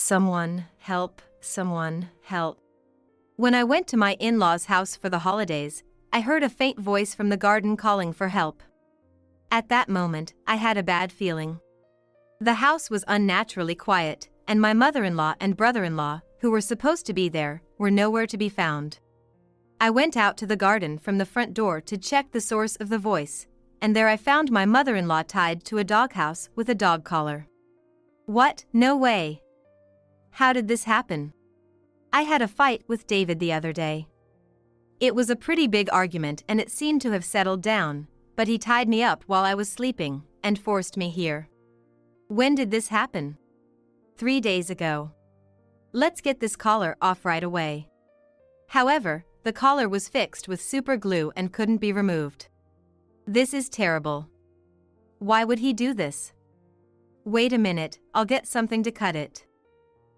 Someone, help, someone, help. When I went to my in-laws' house for the holidays, I heard a faint voice from the garden calling for help. At that moment, I had a bad feeling. The house was unnaturally quiet, and my mother-in-law and brother-in-law, who were supposed to be there, were nowhere to be found. I went out to the garden from the front door to check the source of the voice, and there I found my mother-in-law tied to a doghouse with a dog collar. What? No way! How did this happen? I had a fight with David the other day. It was a pretty big argument and it seemed to have settled down, but he tied me up while I was sleeping and forced me here. When did this happen? 3 days ago. Let's get this collar off right away. However, the collar was fixed with super glue and couldn't be removed. This is terrible. Why would he do this? Wait a minute, I'll get something to cut it.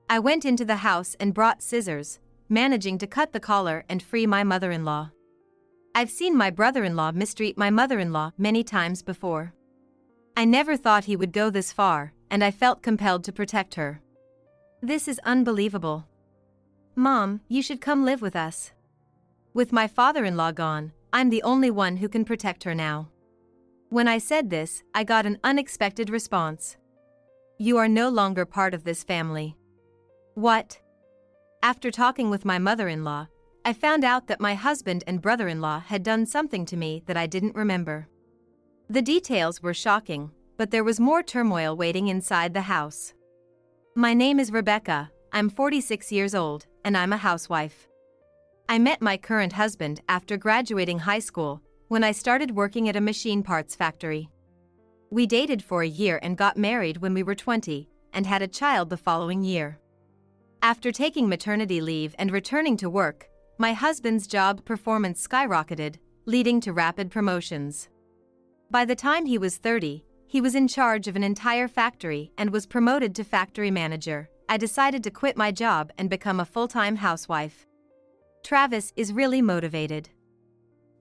I went into the house and brought scissors, managing to cut the collar and free my mother-in-law. I've seen my brother-in-law mistreat my mother-in-law many times before. I never thought he would go this far, and I felt compelled to protect her. This is unbelievable. Mom, you should come live with us. With my father-in-law gone, I'm the only one who can protect her now. When I said this, I got an unexpected response. You are no longer part of this family. What? After talking with my mother-in-law, I found out that my husband and brother-in-law had done something to me that I didn't remember. The details were shocking, but there was more turmoil waiting inside the house. My name is Rebecca, I'm 46 years old, and I'm a housewife. I met my current husband after graduating high school, when I started working at a machine parts factory. We dated for a year and got married when we were 20, and had a child the following year. After taking maternity leave and returning to work, my husband's job performance skyrocketed, leading to rapid promotions. By the time he was 30, he was in charge of an entire factory and was promoted to factory manager. I decided to quit my job and become a full-time housewife. Travis is really motivated.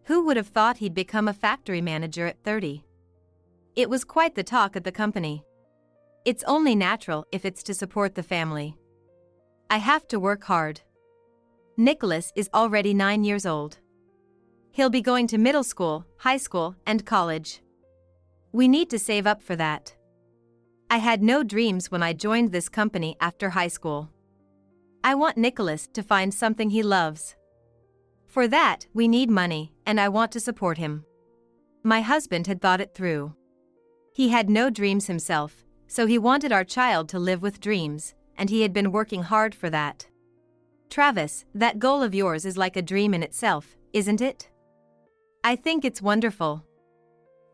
Who would have thought he'd become a factory manager at 30? It was quite the talk at the company. It's only natural if it's to support the family. I have to work hard. Nicholas is already 9 years old. He'll be going to middle school, high school, and college. We need to save up for that. I had no dreams when I joined this company after high school. I want Nicholas to find something he loves. For that, we need money, and I want to support him. My husband had thought it through. He had no dreams himself, so he wanted our child to live with dreams, and he had been working hard for that. Travis, that goal of yours is like a dream in itself, isn't it? I think it's wonderful.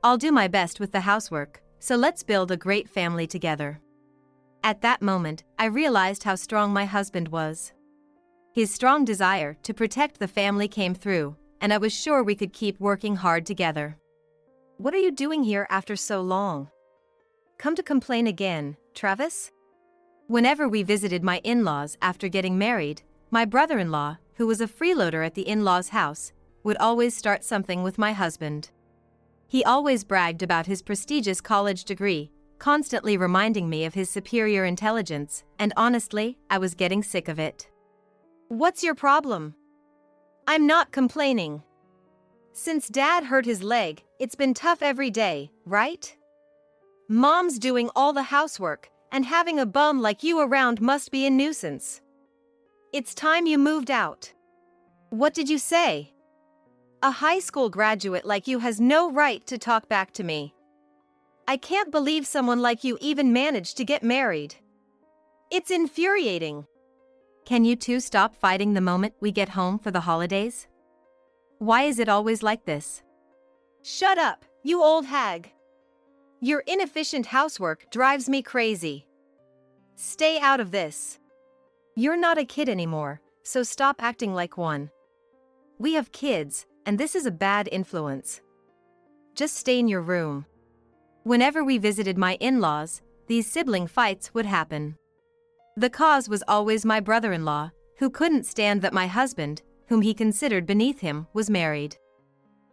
I'll do my best with the housework, so let's build a great family together. At that moment, I realized how strong my husband was. His strong desire to protect the family came through, and I was sure we could keep working hard together. What are you doing here after so long? Come to complain again, Travis? Whenever we visited my in-laws after getting married, my brother-in-law, who was a freeloader at the in-laws' house, would always start something with my husband. He always bragged about his prestigious college degree, constantly reminding me of his superior intelligence, and honestly, I was getting sick of it. What's your problem? I'm not complaining. Since Dad hurt his leg, it's been tough every day, right? Mom's doing all the housework, and having a bum like you around must be a nuisance. It's time you moved out. What did you say? A high school graduate like you has no right to talk back to me. I can't believe someone like you even managed to get married. It's infuriating. Can you two stop fighting the moment we get home for the holidays? Why is it always like this? Shut up, you old hag. Your inefficient housework drives me crazy. Stay out of this. You're not a kid anymore, so stop acting like one. We have kids, and this is a bad influence. Just stay in your room. Whenever we visited my in-laws, these sibling fights would happen. The cause was always my brother-in-law, who couldn't stand that my husband, whom he considered beneath him, was married.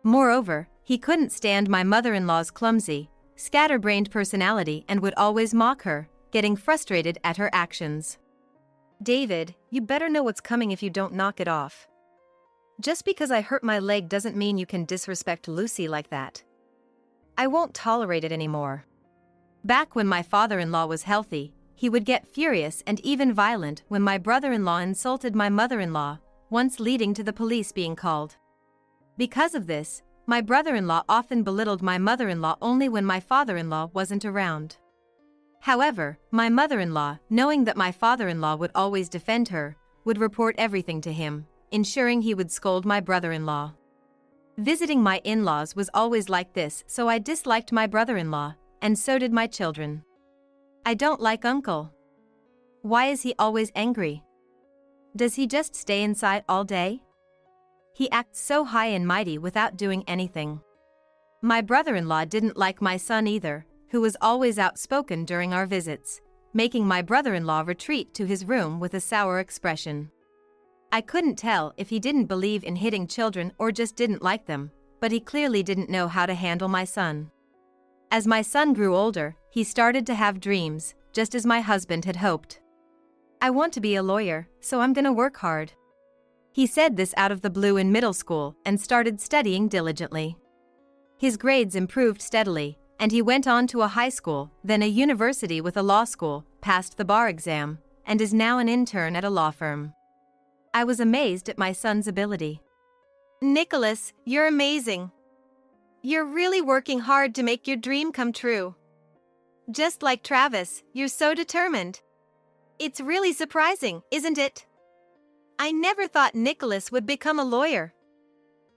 Moreover, he couldn't stand my mother-in-law's clumsy, scatterbrained personality and would always mock her, getting frustrated at her actions. David, you better know what's coming if you don't knock it off. Just because I hurt my leg doesn't mean you can disrespect Lucy like that. I won't tolerate it anymore. Back when my father-in-law was healthy, he would get furious and even violent when my brother-in-law insulted my mother-in-law, once leading to the police being called. Because of this, my brother-in-law often belittled my mother-in-law only when my father-in-law wasn't around. However, my mother-in-law, knowing that my father-in-law would always defend her, would report everything to him, ensuring he would scold my brother-in-law. Visiting my in-laws was always like this, so I disliked my brother-in-law, and so did my children. I don't like Uncle. Why is he always angry? Does he just stay inside all day? He acts so high and mighty without doing anything. My brother-in-law didn't like my son either, who was always outspoken during our visits, making my brother-in-law retreat to his room with a sour expression. I couldn't tell if he didn't believe in hitting children or just didn't like them, but he clearly didn't know how to handle my son. As my son grew older, he started to have dreams, just as my husband had hoped. I want to be a lawyer, so I'm gonna work hard. He said this out of the blue in middle school and started studying diligently. His grades improved steadily, and he went on to a high school, then a university with a law school, passed the bar exam, and is now an intern at a law firm. I was amazed at my son's ability. Nicholas, you're amazing. You're really working hard to make your dream come true. Just like Travis, you're so determined. It's really surprising, isn't it? I never thought Nicholas would become a lawyer.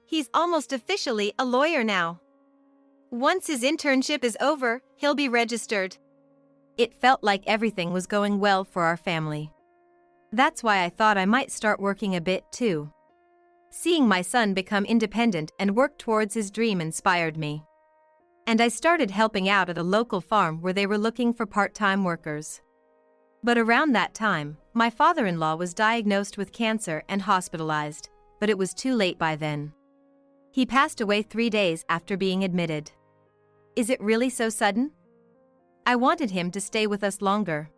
He's almost officially a lawyer now. Once his internship is over, he'll be registered. It felt like everything was going well for our family. That's why I thought I might start working a bit too. Seeing my son become independent and work towards his dream inspired me. And I started helping out at a local farm where they were looking for part-time workers. But around that time, my father-in-law was diagnosed with cancer and hospitalized, but it was too late by then. He passed away 3 days after being admitted. Is it really so sudden? I wanted him to stay with us longer.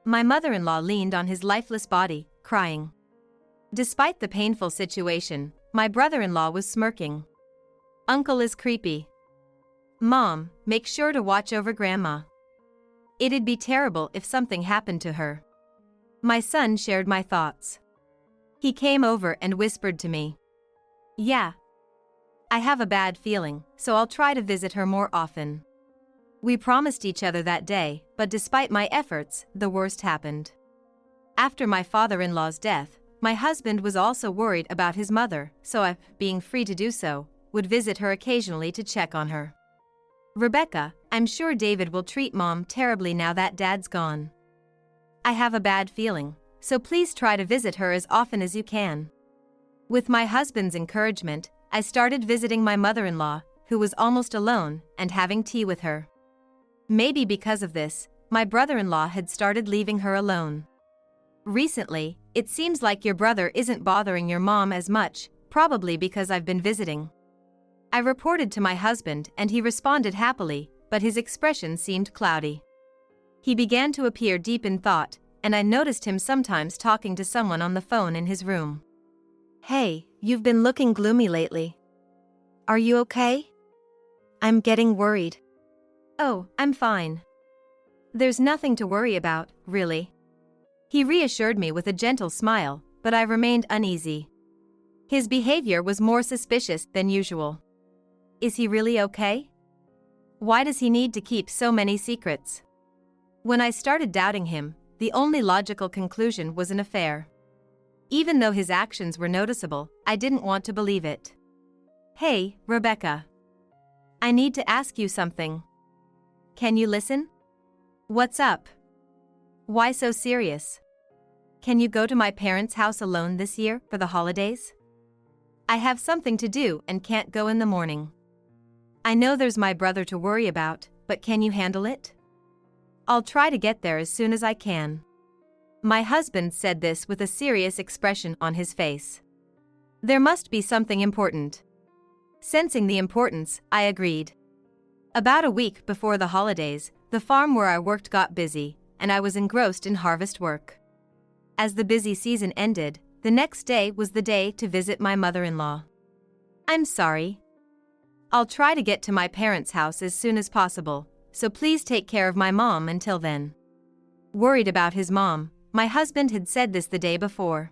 My mother-in-law leaned on his lifeless body, crying. Despite the painful situation, my brother-in-law was smirking. Uncle is creepy. Mom, make sure to watch over Grandma. It'd be terrible if something happened to her. My son shared my thoughts. He came over and whispered to me. Yeah. I have a bad feeling, so I'll try to visit her more often. We promised each other that day, but despite my efforts, the worst happened. After my father-in-law's death, my husband was also worried about his mother, so I, being free to do so, would visit her occasionally to check on her. Rebecca, I'm sure David will treat Mom terribly now that Dad's gone. I have a bad feeling, so please try to visit her as often as you can. With my husband's encouragement, I started visiting my mother-in-law, who was almost alone, and having tea with her. Maybe because of this, my brother-in-law had started leaving her alone. Recently, it seems like your brother isn't bothering your mom as much, probably because I've been visiting. I reported to my husband and he responded happily, but his expression seemed cloudy. He began to appear deep in thought, and I noticed him sometimes talking to someone on the phone in his room. Hey, you've been looking gloomy lately. Are you okay? I'm getting worried. Oh, I'm fine. There's nothing to worry about, really. He reassured me with a gentle smile, but I remained uneasy. His behavior was more suspicious than usual. Is he really okay? Why does he need to keep so many secrets? When I started doubting him, the only logical conclusion was an affair. Even though his actions were noticeable, I didn't want to believe it. Hey, Rebecca. I need to ask you something. Can you listen? What's up? Why so serious? Can you go to my parents' house alone this year for the holidays? I have something to do and can't go in the morning. I know there's my brother to worry about, but can you handle it? I'll try to get there as soon as I can. My husband said this with a serious expression on his face. There must be something important. Sensing the importance, I agreed. About a week before the holidays, the farm where I worked got busy, and I was engrossed in harvest work. As the busy season ended, the next day was the day to visit my mother-in-law. I'm sorry. I'll try to get to my parents' house as soon as possible, so please take care of my mom until then. Worried about his mom, my husband had said this the day before.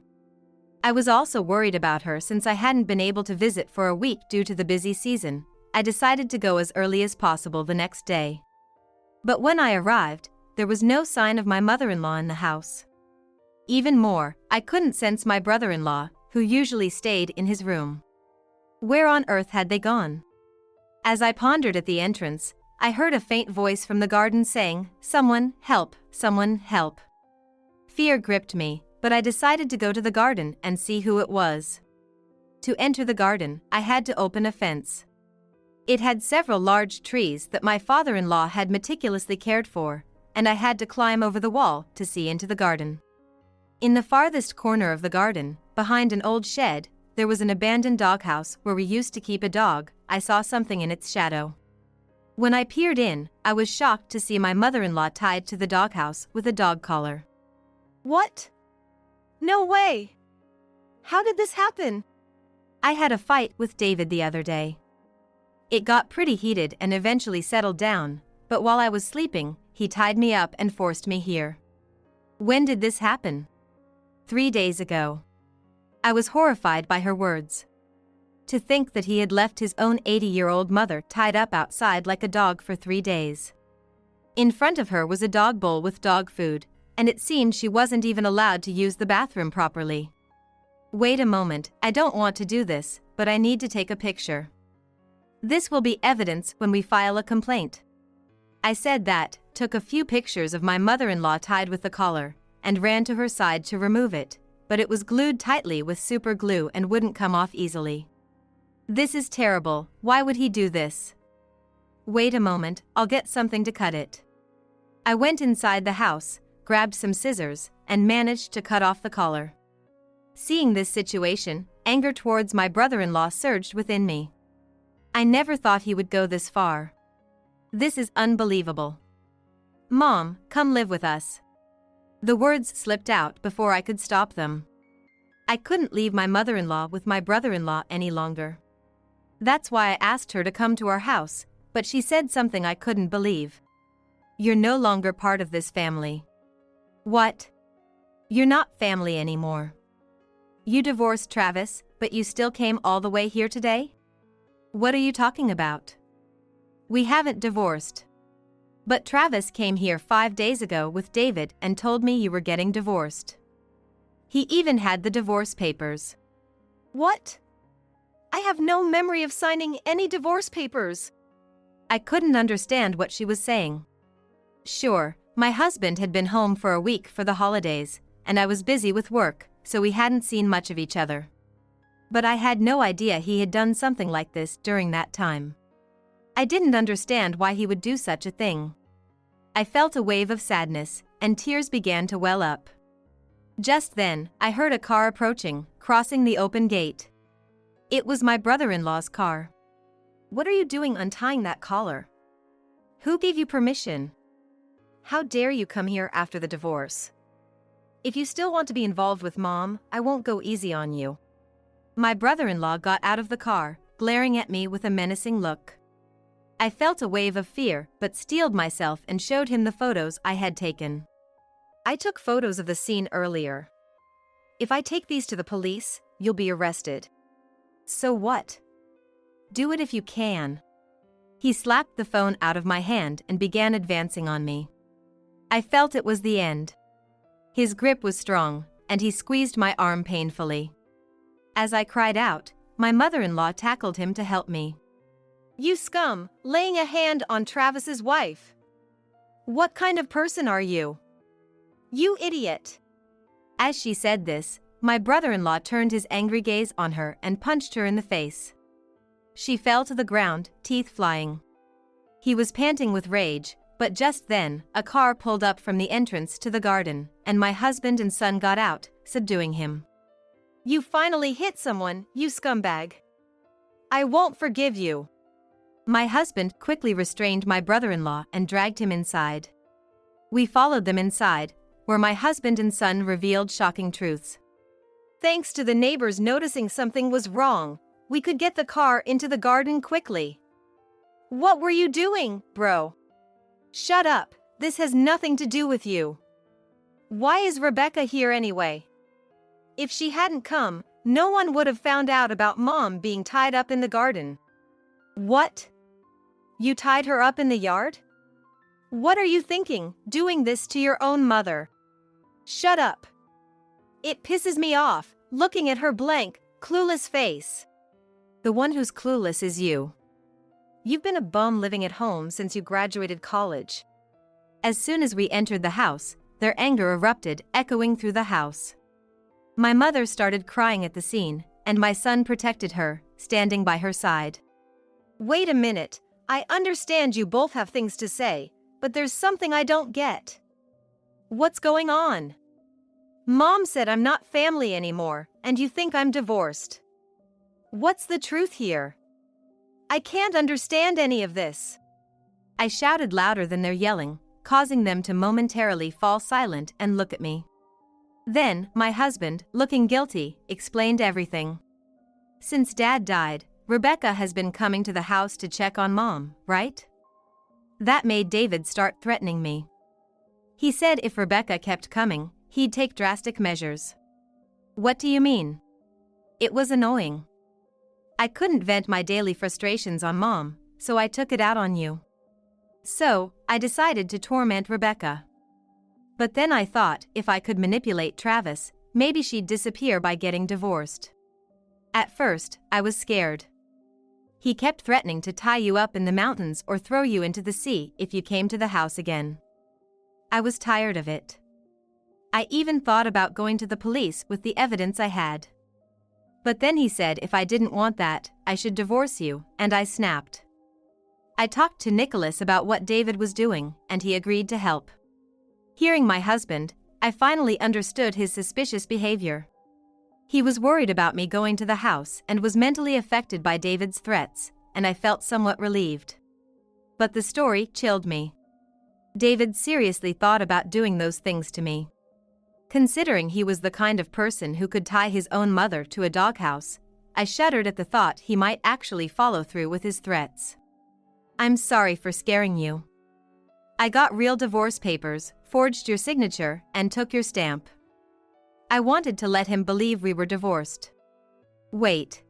I was also worried about her since I hadn't been able to visit for a week due to the busy season. I decided to go as early as possible the next day. But when I arrived, there was no sign of my mother-in-law in the house. Even more, I couldn't sense my brother-in-law, who usually stayed in his room. Where on earth had they gone? As I pondered at the entrance, I heard a faint voice from the garden saying, "Someone, help, someone, help." Fear gripped me, but I decided to go to the garden and see who it was. To enter the garden, I had to open a fence. It had several large trees that my father-in-law had meticulously cared for, and I had to climb over the wall to see into the garden. In the farthest corner of the garden, behind an old shed, there was an abandoned doghouse where we used to keep a dog. I saw something in its shadow. When I peered in, I was shocked to see my mother-in-law tied to the doghouse with a dog collar. What? No way! How did this happen? I had a fight with David the other day. It got pretty heated and eventually settled down, but while I was sleeping, he tied me up and forced me here. When did this happen? 3 days ago. I was horrified by her words. To think that he had left his own 80-year-old mother tied up outside like a dog for 3 days. In front of her was a dog bowl with dog food, and it seemed she wasn't even allowed to use the bathroom properly. Wait a moment, I don't want to do this, but I need to take a picture. This will be evidence when we file a complaint. I said that, took a few pictures of my mother-in-law tied with the collar, and ran to her side to remove it, but it was glued tightly with super glue and wouldn't come off easily. This is terrible, why would he do this? Wait a moment, I'll get something to cut it. I went inside the house, grabbed some scissors, and managed to cut off the collar. Seeing this situation, anger towards my brother-in-law surged within me. I never thought he would go this far. This is unbelievable. Mom, come live with us. The words slipped out before I could stop them. I couldn't leave my mother-in-law with my brother-in-law any longer. That's why I asked her to come to our house, but she said something I couldn't believe. You're no longer part of this family. What? You're not family anymore. You divorced Travis, but you still came all the way here today? What are you talking about? We haven't divorced. But Travis came here 5 days ago with David and told me you were getting divorced. He even had the divorce papers. What? I have no memory of signing any divorce papers. I couldn't understand what she was saying. Sure, my husband had been home for a week for the holidays, and I was busy with work, so we hadn't seen much of each other. But I had no idea he had done something like this during that time. I didn't understand why he would do such a thing. I felt a wave of sadness, and tears began to well up. Just then, I heard a car approaching, crossing the open gate. It was my brother-in-law's car. What are you doing untying that collar? Who gave you permission? How dare you come here after the divorce? If you still want to be involved with Mom, I won't go easy on you. My brother-in-law got out of the car, glaring at me with a menacing look. I felt a wave of fear, but steeled myself and showed him the photos I had taken. I took photos of the scene earlier. If I take these to the police, you'll be arrested. So what? Do it if you can. He slapped the phone out of my hand and began advancing on me. I felt it was the end. His grip was strong, and he squeezed my arm painfully. As I cried out, my mother-in-law tackled him to help me. You scum, laying a hand on Travis's wife. What kind of person are you? You idiot. As she said this, my brother-in-law turned his angry gaze on her and punched her in the face. She fell to the ground, teeth flying. He was panting with rage, but just then, a car pulled up from the entrance to the garden, and my husband and son got out, subduing him. You finally hit someone, you scumbag. I won't forgive you. My husband quickly restrained my brother-in-law and dragged him inside. We followed them inside, where my husband and son revealed shocking truths. Thanks to the neighbors noticing something was wrong, we could get the car into the garden quickly. What were you doing, bro? Shut up, this has nothing to do with you. Why is Rebecca here anyway? If she hadn't come, no one would have found out about Mom being tied up in the garden. What? You tied her up in the yard? What are you thinking, doing this to your own mother? Shut up. It pisses me off, looking at her blank, clueless face. The one who's clueless is you. You've been a bum living at home since you graduated college. As soon as we entered the house, their anger erupted, echoing through the house. My mother started crying at the scene, and my son protected her, standing by her side. Wait a minute, I understand you both have things to say, but there's something I don't get. What's going on? Mom said I'm not family anymore, and you think I'm divorced. What's the truth here? I can't understand any of this. I shouted louder than their yelling, causing them to momentarily fall silent and look at me. Then, my husband, looking guilty, explained everything. Since Dad died, Rebecca has been coming to the house to check on Mom, right? That made David start threatening me. He said if Rebecca kept coming, he'd take drastic measures. What do you mean? It was annoying. I couldn't vent my daily frustrations on Mom, so I took it out on you. So, I decided to torment Rebecca. But then I thought if I could manipulate Travis, maybe she'd disappear by getting divorced. At first, I was scared. He kept threatening to tie you up in the mountains or throw you into the sea if you came to the house again. I was tired of it. I even thought about going to the police with the evidence I had. But then he said if I didn't want that, I should divorce you, and I snapped. I talked to Nicholas about what David was doing, and he agreed to help. Hearing my husband, I finally understood his suspicious behavior. He was worried about me going to the house and was mentally affected by David's threats, and I felt somewhat relieved. But the story chilled me. David seriously thought about doing those things to me. Considering he was the kind of person who could tie his own mother to a doghouse, I shuddered at the thought he might actually follow through with his threats. I'm sorry for scaring you. I got real divorce papers, forged your signature, and took your stamp. I wanted to let him believe we were divorced. Wait.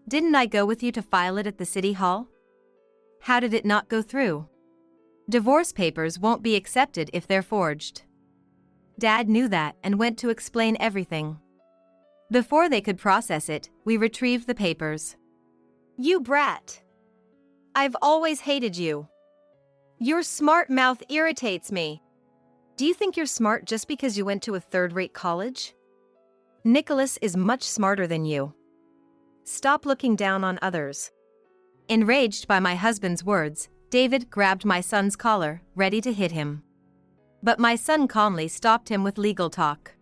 Didn't I go with you to file it at the city hall? How did it not go through? Divorce papers won't be accepted if they're forged. Dad knew that and went to explain everything. Before they could process it, we retrieved the papers. You brat. I've always hated you. Your smart mouth irritates me. Do you think you're smart just because you went to a third-rate college? Nicholas is much smarter than you. Stop looking down on others. Enraged by my husband's words, David grabbed my son's collar, ready to hit him. But my son calmly stopped him with legal talk.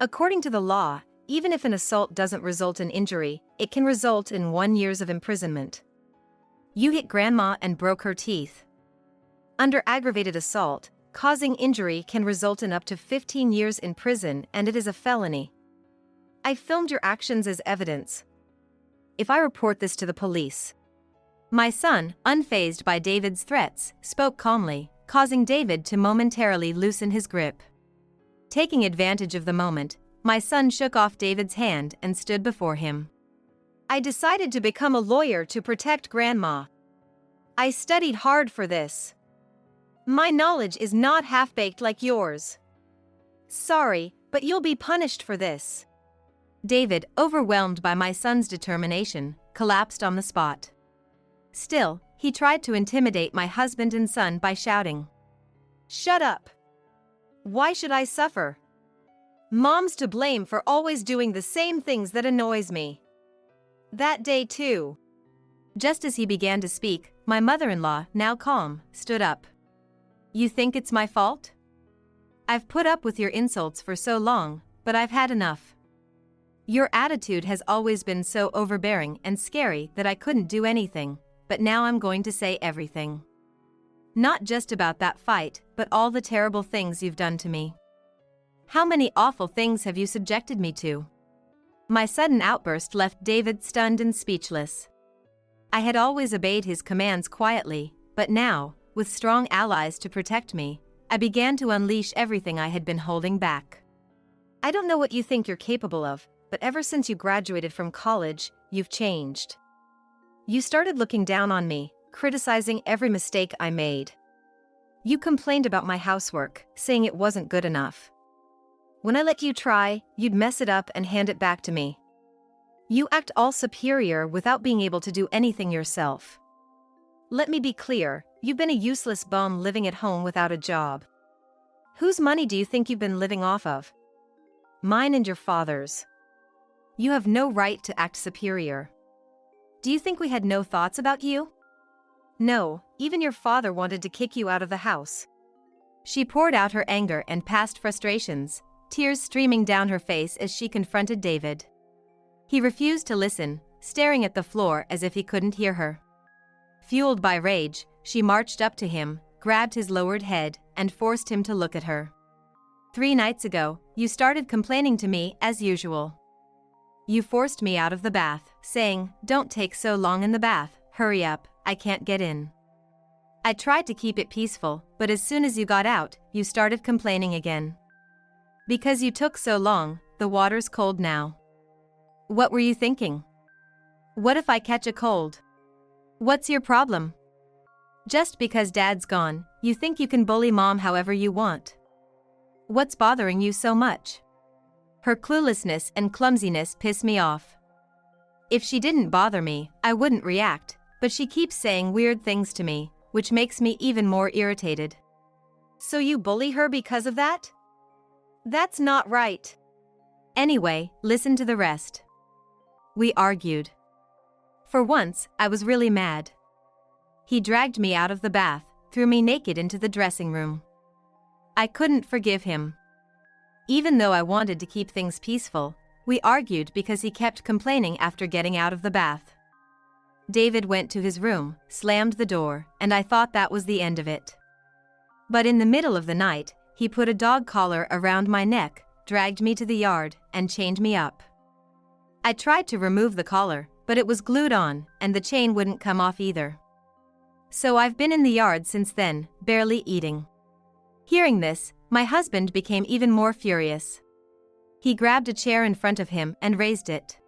According to the law, even if an assault doesn't result in injury, it can result in 1 year of imprisonment. You hit Grandma and broke her teeth. Under aggravated assault, causing injury can result in up to 15 years in prison, and it is a felony. I filmed your actions as evidence. If I report this to the police. My son, unfazed by David's threats, spoke calmly, causing David to momentarily loosen his grip. Taking advantage of the moment, my son shook off David's hand and stood before him. I decided to become a lawyer to protect Grandma. I studied hard for this. My knowledge is not half-baked like yours. Sorry, but you'll be punished for this. David, overwhelmed by my son's determination, collapsed on the spot. Still, he tried to intimidate my husband and son by shouting. Shut up. Why should I suffer? Mom's to blame for always doing the same things that annoys me. That day too. Just as he began to speak, my mother-in-law, now calm, stood up. You think it's my fault? I've put up with your insults for so long, but I've had enough. Your attitude has always been so overbearing and scary that I couldn't do anything, but now I'm going to say everything. Not just about that fight, but all the terrible things you've done to me. How many awful things have you subjected me to? My sudden outburst left David stunned and speechless. I had always obeyed his commands quietly, but now, with strong allies to protect me, I began to unleash everything I had been holding back. I don't know what you think you're capable of, but ever since you graduated from college, you've changed. You started looking down on me, criticizing every mistake I made. You complained about my housework, saying it wasn't good enough. When I let you try, you'd mess it up and hand it back to me. You act all superior without being able to do anything yourself. Let me be clear, you've been a useless bum living at home without a job. Whose money do you think you've been living off of? Mine and your father's. You have no right to act superior. Do you think we had no thoughts about you? No, even your father wanted to kick you out of the house. She poured out her anger and past frustrations, tears streaming down her face as she confronted David. He refused to listen, staring at the floor as if he couldn't hear her. Fueled by rage, she marched up to him, grabbed his lowered head, and forced him to look at her. 3 nights ago, you started complaining to me as usual. You forced me out of the bath, saying, "Don't take so long in the bath, hurry up, I can't get in." I tried to keep it peaceful, but as soon as you got out, you started complaining again. Because you took so long, the water's cold now. What were you thinking? What if I catch a cold? What's your problem? Just because Dad's gone, you think you can bully Mom however you want. What's bothering you so much? Her cluelessness and clumsiness piss me off. If she didn't bother me, I wouldn't react, but she keeps saying weird things to me, which makes me even more irritated. So you bully her because of that? That's not right. Anyway, listen to the rest. We argued. For once, I was really mad. He dragged me out of the bath, threw me naked into the dressing room. I couldn't forgive him. Even though I wanted to keep things peaceful, we argued because he kept complaining after getting out of the bath. David went to his room, slammed the door, and I thought that was the end of it. But in the middle of the night, he put a dog collar around my neck, dragged me to the yard, and chained me up. I tried to remove the collar, but it was glued on, and the chain wouldn't come off either. So I've been in the yard since then, barely eating. Hearing this, my husband became even more furious. He grabbed a chair in front of him and raised it.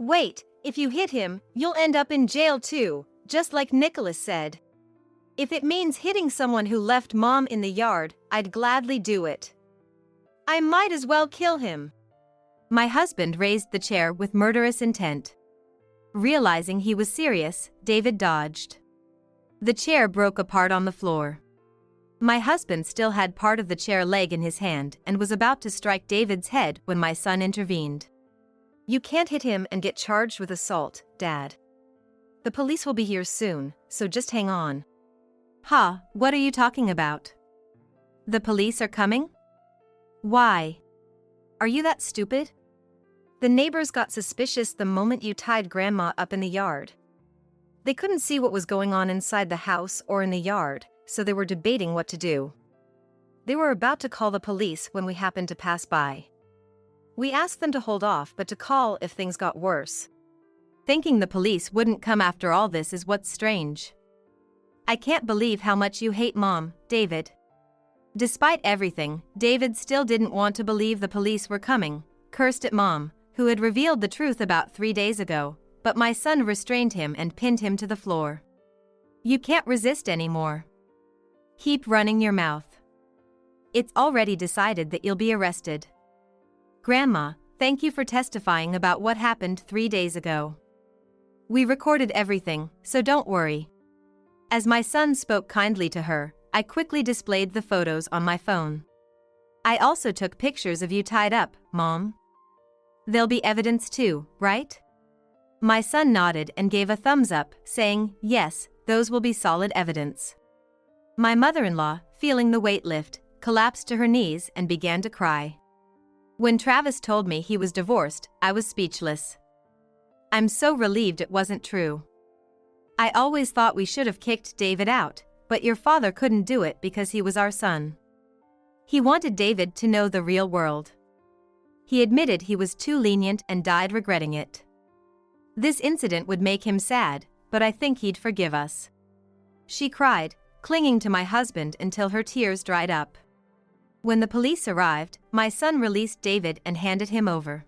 Wait, if you hit him, you'll end up in jail too, just like Nicholas said. If it means hitting someone who left Mom in the yard, I'd gladly do it. I might as well kill him. My husband raised the chair with murderous intent. Realizing he was serious, David dodged. The chair broke apart on the floor. My husband still had part of the chair leg in his hand and was about to strike David's head when my son intervened. You can't hit him and get charged with assault, Dad. The police will be here soon, so just hang on. Ha, what are you talking about? The police are coming? Why? Are you that stupid? The neighbors got suspicious the moment you tied Grandma up in the yard. They couldn't see what was going on inside the house or in the yard, so they were debating what to do. They were about to call the police when we happened to pass by. We asked them to hold off but to call if things got worse. Thinking the police wouldn't come after all this is what's strange. I can't believe how much you hate Mom, David. Despite everything, David still didn't want to believe the police were coming, cursed at Mom, who had revealed the truth about 3 days ago, but my son restrained him and pinned him to the floor. You can't resist anymore. Keep running your mouth. It's already decided that you'll be arrested. Grandma, thank you for testifying about what happened 3 days ago. We recorded everything, so don't worry. As my son spoke kindly to her, I quickly displayed the photos on my phone. I also took pictures of you tied up, Mom. There'll be evidence too, right? My son nodded and gave a thumbs up, saying, yes, those will be solid evidence. My mother-in-law, feeling the weight lift, collapsed to her knees and began to cry. When Travis told me he was divorced, I was speechless. I'm so relieved it wasn't true. I always thought we should have kicked David out, but your father couldn't do it because he was our son. He wanted David to know the real world. He admitted he was too lenient and died regretting it. This incident would make him sad, but I think he'd forgive us. She cried, clinging to my husband until her tears dried up. When the police arrived, my son released David and handed him over.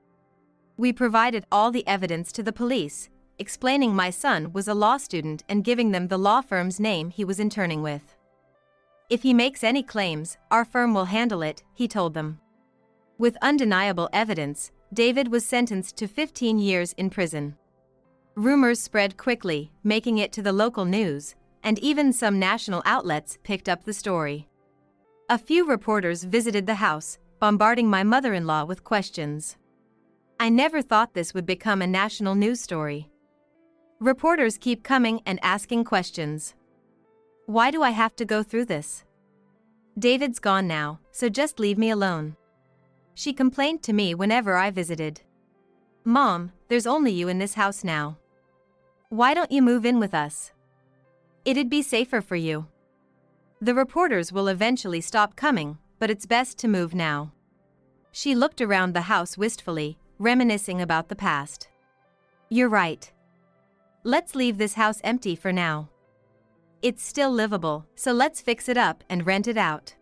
We provided all the evidence to the police, explaining my son was a law student and giving them the law firm's name he was interning with. If he makes any claims, our firm will handle it, he told them. With undeniable evidence, David was sentenced to 15 years in prison. Rumors spread quickly, making it to the local news, and even some national outlets picked up the story. A few reporters visited the house, bombarding my mother-in-law with questions. I never thought this would become a national news story. Reporters keep coming and asking questions. Why do I have to go through this? David's gone now, so just leave me alone. She complained to me whenever I visited. Mom, there's only you in this house now. Why don't you move in with us? It'd be safer for you. The reporters will eventually stop coming, but it's best to move now. She looked around the house wistfully, reminiscing about the past. You're right. Let's leave this house empty for now. It's still livable, so let's fix it up and rent it out.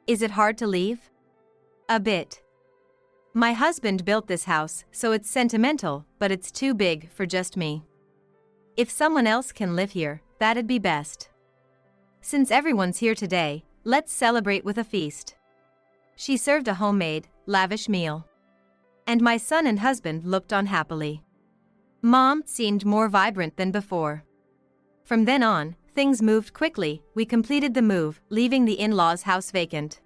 Is it hard to leave? A bit. My husband built this house, so it's sentimental, but it's too big for just me. If someone else can live here, that'd be best. Since everyone's here today, let's celebrate with a feast. She served a homemade, lavish meal. And my son and husband looked on happily. Mom seemed more vibrant than before. From then on, things moved quickly. We completed the move, leaving the in-laws' house vacant.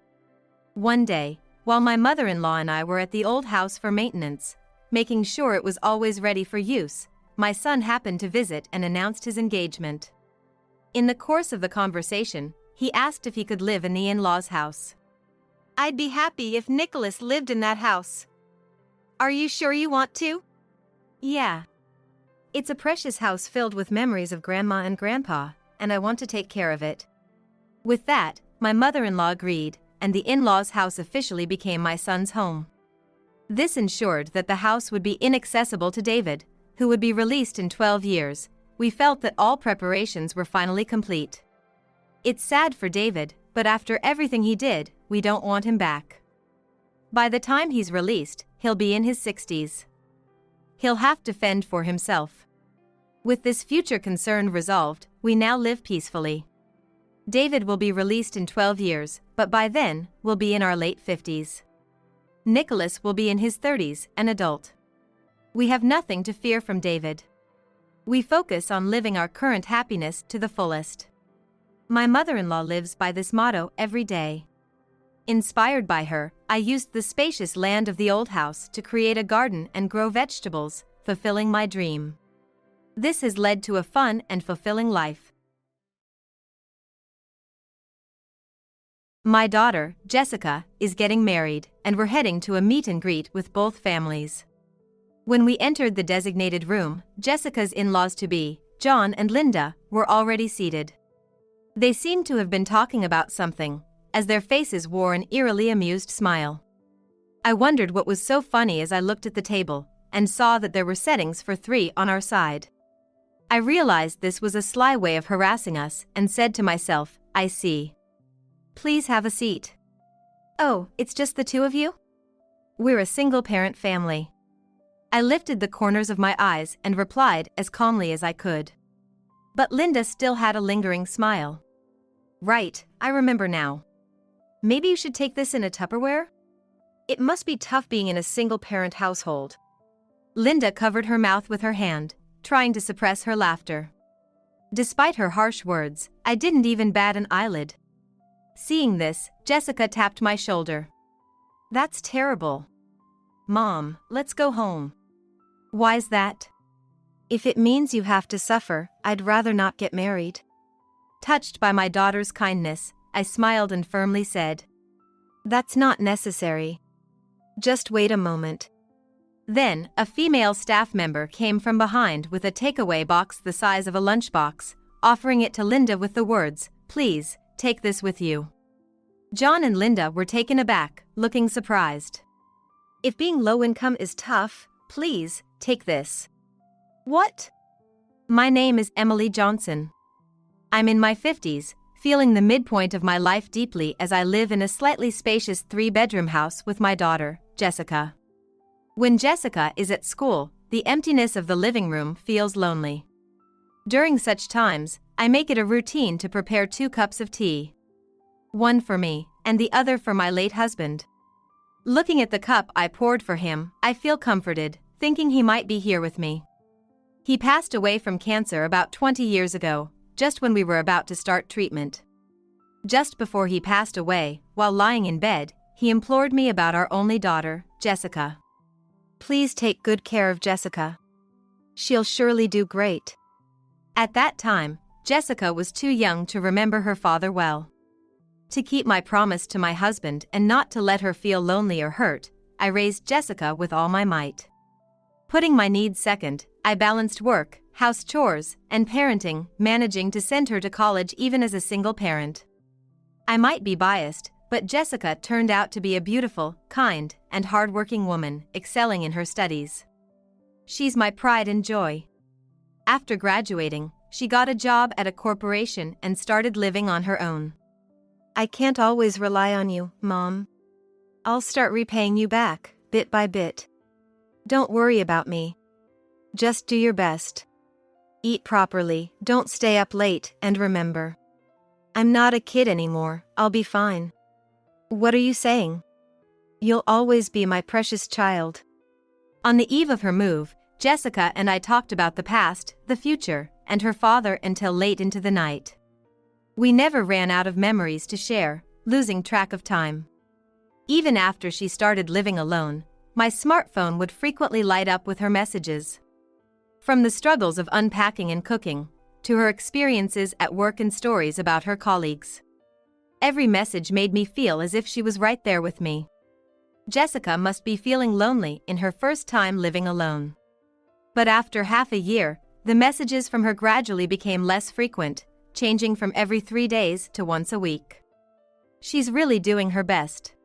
One day, while my mother-in-law and I were at the old house for maintenance, making sure it was always ready for use, my son happened to visit and announced his engagement. In the course of the conversation, he asked if he could live in the in-laws' house. I'd be happy if Nicholas lived in that house. Are you sure you want to? Yeah. It's a precious house filled with memories of Grandma and Grandpa, and I want to take care of it. With that, my mother-in-law agreed, and the in-laws' house officially became my son's home. This ensured that the house would be inaccessible to David, who would be released in 12 years. We felt that all preparations were finally complete. It's sad for David, but after everything he did, we don't want him back. By the time he's released, he'll be in his 60s. He'll have to fend for himself. With this future concern resolved, we now live peacefully. David will be released in 12 years, but by then, we'll be in our late 50s. Nicholas will be in his 30s, an adult. We have nothing to fear from David. We focus on living our current happiness to the fullest. My mother-in-law lives by this motto every day. Inspired by her, I used the spacious land of the old house to create a garden and grow vegetables, fulfilling my dream. This has led to a fun and fulfilling life. My daughter, Jessica, is getting married, and we're heading to a meet and greet with both families. When we entered the designated room, Jessica's in-laws-to-be, John and Linda, were already seated. They seemed to have been talking about something, as their faces wore an eerily amused smile. I wondered what was so funny as I looked at the table, and saw that there were settings for 3 on our side. I realized this was a sly way of harassing us, and said to myself, I see. Please have a seat. Oh, it's just the 2 of you? We're a single-parent family. I lifted the corners of my eyes and replied as calmly as I could. But Linda still had a lingering smile. Right, I remember now. Maybe you should take this in a Tupperware? It must be tough being in a single-parent household. Linda covered her mouth with her hand, trying to suppress her laughter. Despite her harsh words, I didn't even bat an eyelid. Seeing this, Jessica tapped my shoulder. That's terrible. Mom, let's go home. Why's that? If it means you have to suffer, I'd rather not get married. Touched by my daughter's kindness, I smiled and firmly said, That's not necessary. Just wait a moment. Then, a female staff member came from behind with a takeaway box the size of a lunchbox, offering it to Linda with the words, Please, take this with you. John and Linda were taken aback, looking surprised. If being low income is tough, please, take this. What? My name is Emily Johnson. I'm in my 50s, feeling the midpoint of my life deeply as I live in a slightly spacious 3-bedroom house with my daughter, Jessica. When Jessica is at school, the emptiness of the living room feels lonely. During such times, I make it a routine to prepare 2 cups of tea. One for me, and the other for my late husband. Looking at the cup I poured for him, I feel comforted, thinking he might be here with me. He passed away from cancer about 20 years ago, just when we were about to start treatment. Just before he passed away, while lying in bed, he implored me about our only daughter, Jessica. Please take good care of Jessica. She'll surely do great. At that time, Jessica was too young to remember her father well. To keep my promise to my husband and not to let her feel lonely or hurt, I raised Jessica with all my might. Putting my needs second, I balanced work, house chores, and parenting, managing to send her to college even as a single parent. I might be biased, but Jessica turned out to be a beautiful, kind, and hardworking woman, excelling in her studies. She's my pride and joy. After graduating, she got a job at a corporation and started living on her own. I can't always rely on you, Mom. I'll start repaying you back, bit by bit. Don't worry about me. Just do your best. Eat properly, don't stay up late, and remember, I'm not a kid anymore, I'll be fine. What are you saying? You'll always be my precious child. On the eve of her move, Jessica and I talked about the past, the future, and her father until late into the night. We never ran out of memories to share, losing track of time. Even after she started living alone, my smartphone would frequently light up with her messages. From the struggles of unpacking and cooking, to her experiences at work and stories about her colleagues. Every message made me feel as if she was right there with me. Jessica must be feeling lonely in her first time living alone. But after half a year, the messages from her gradually became less frequent, changing from every 3 days to once a week. She's really doing her best.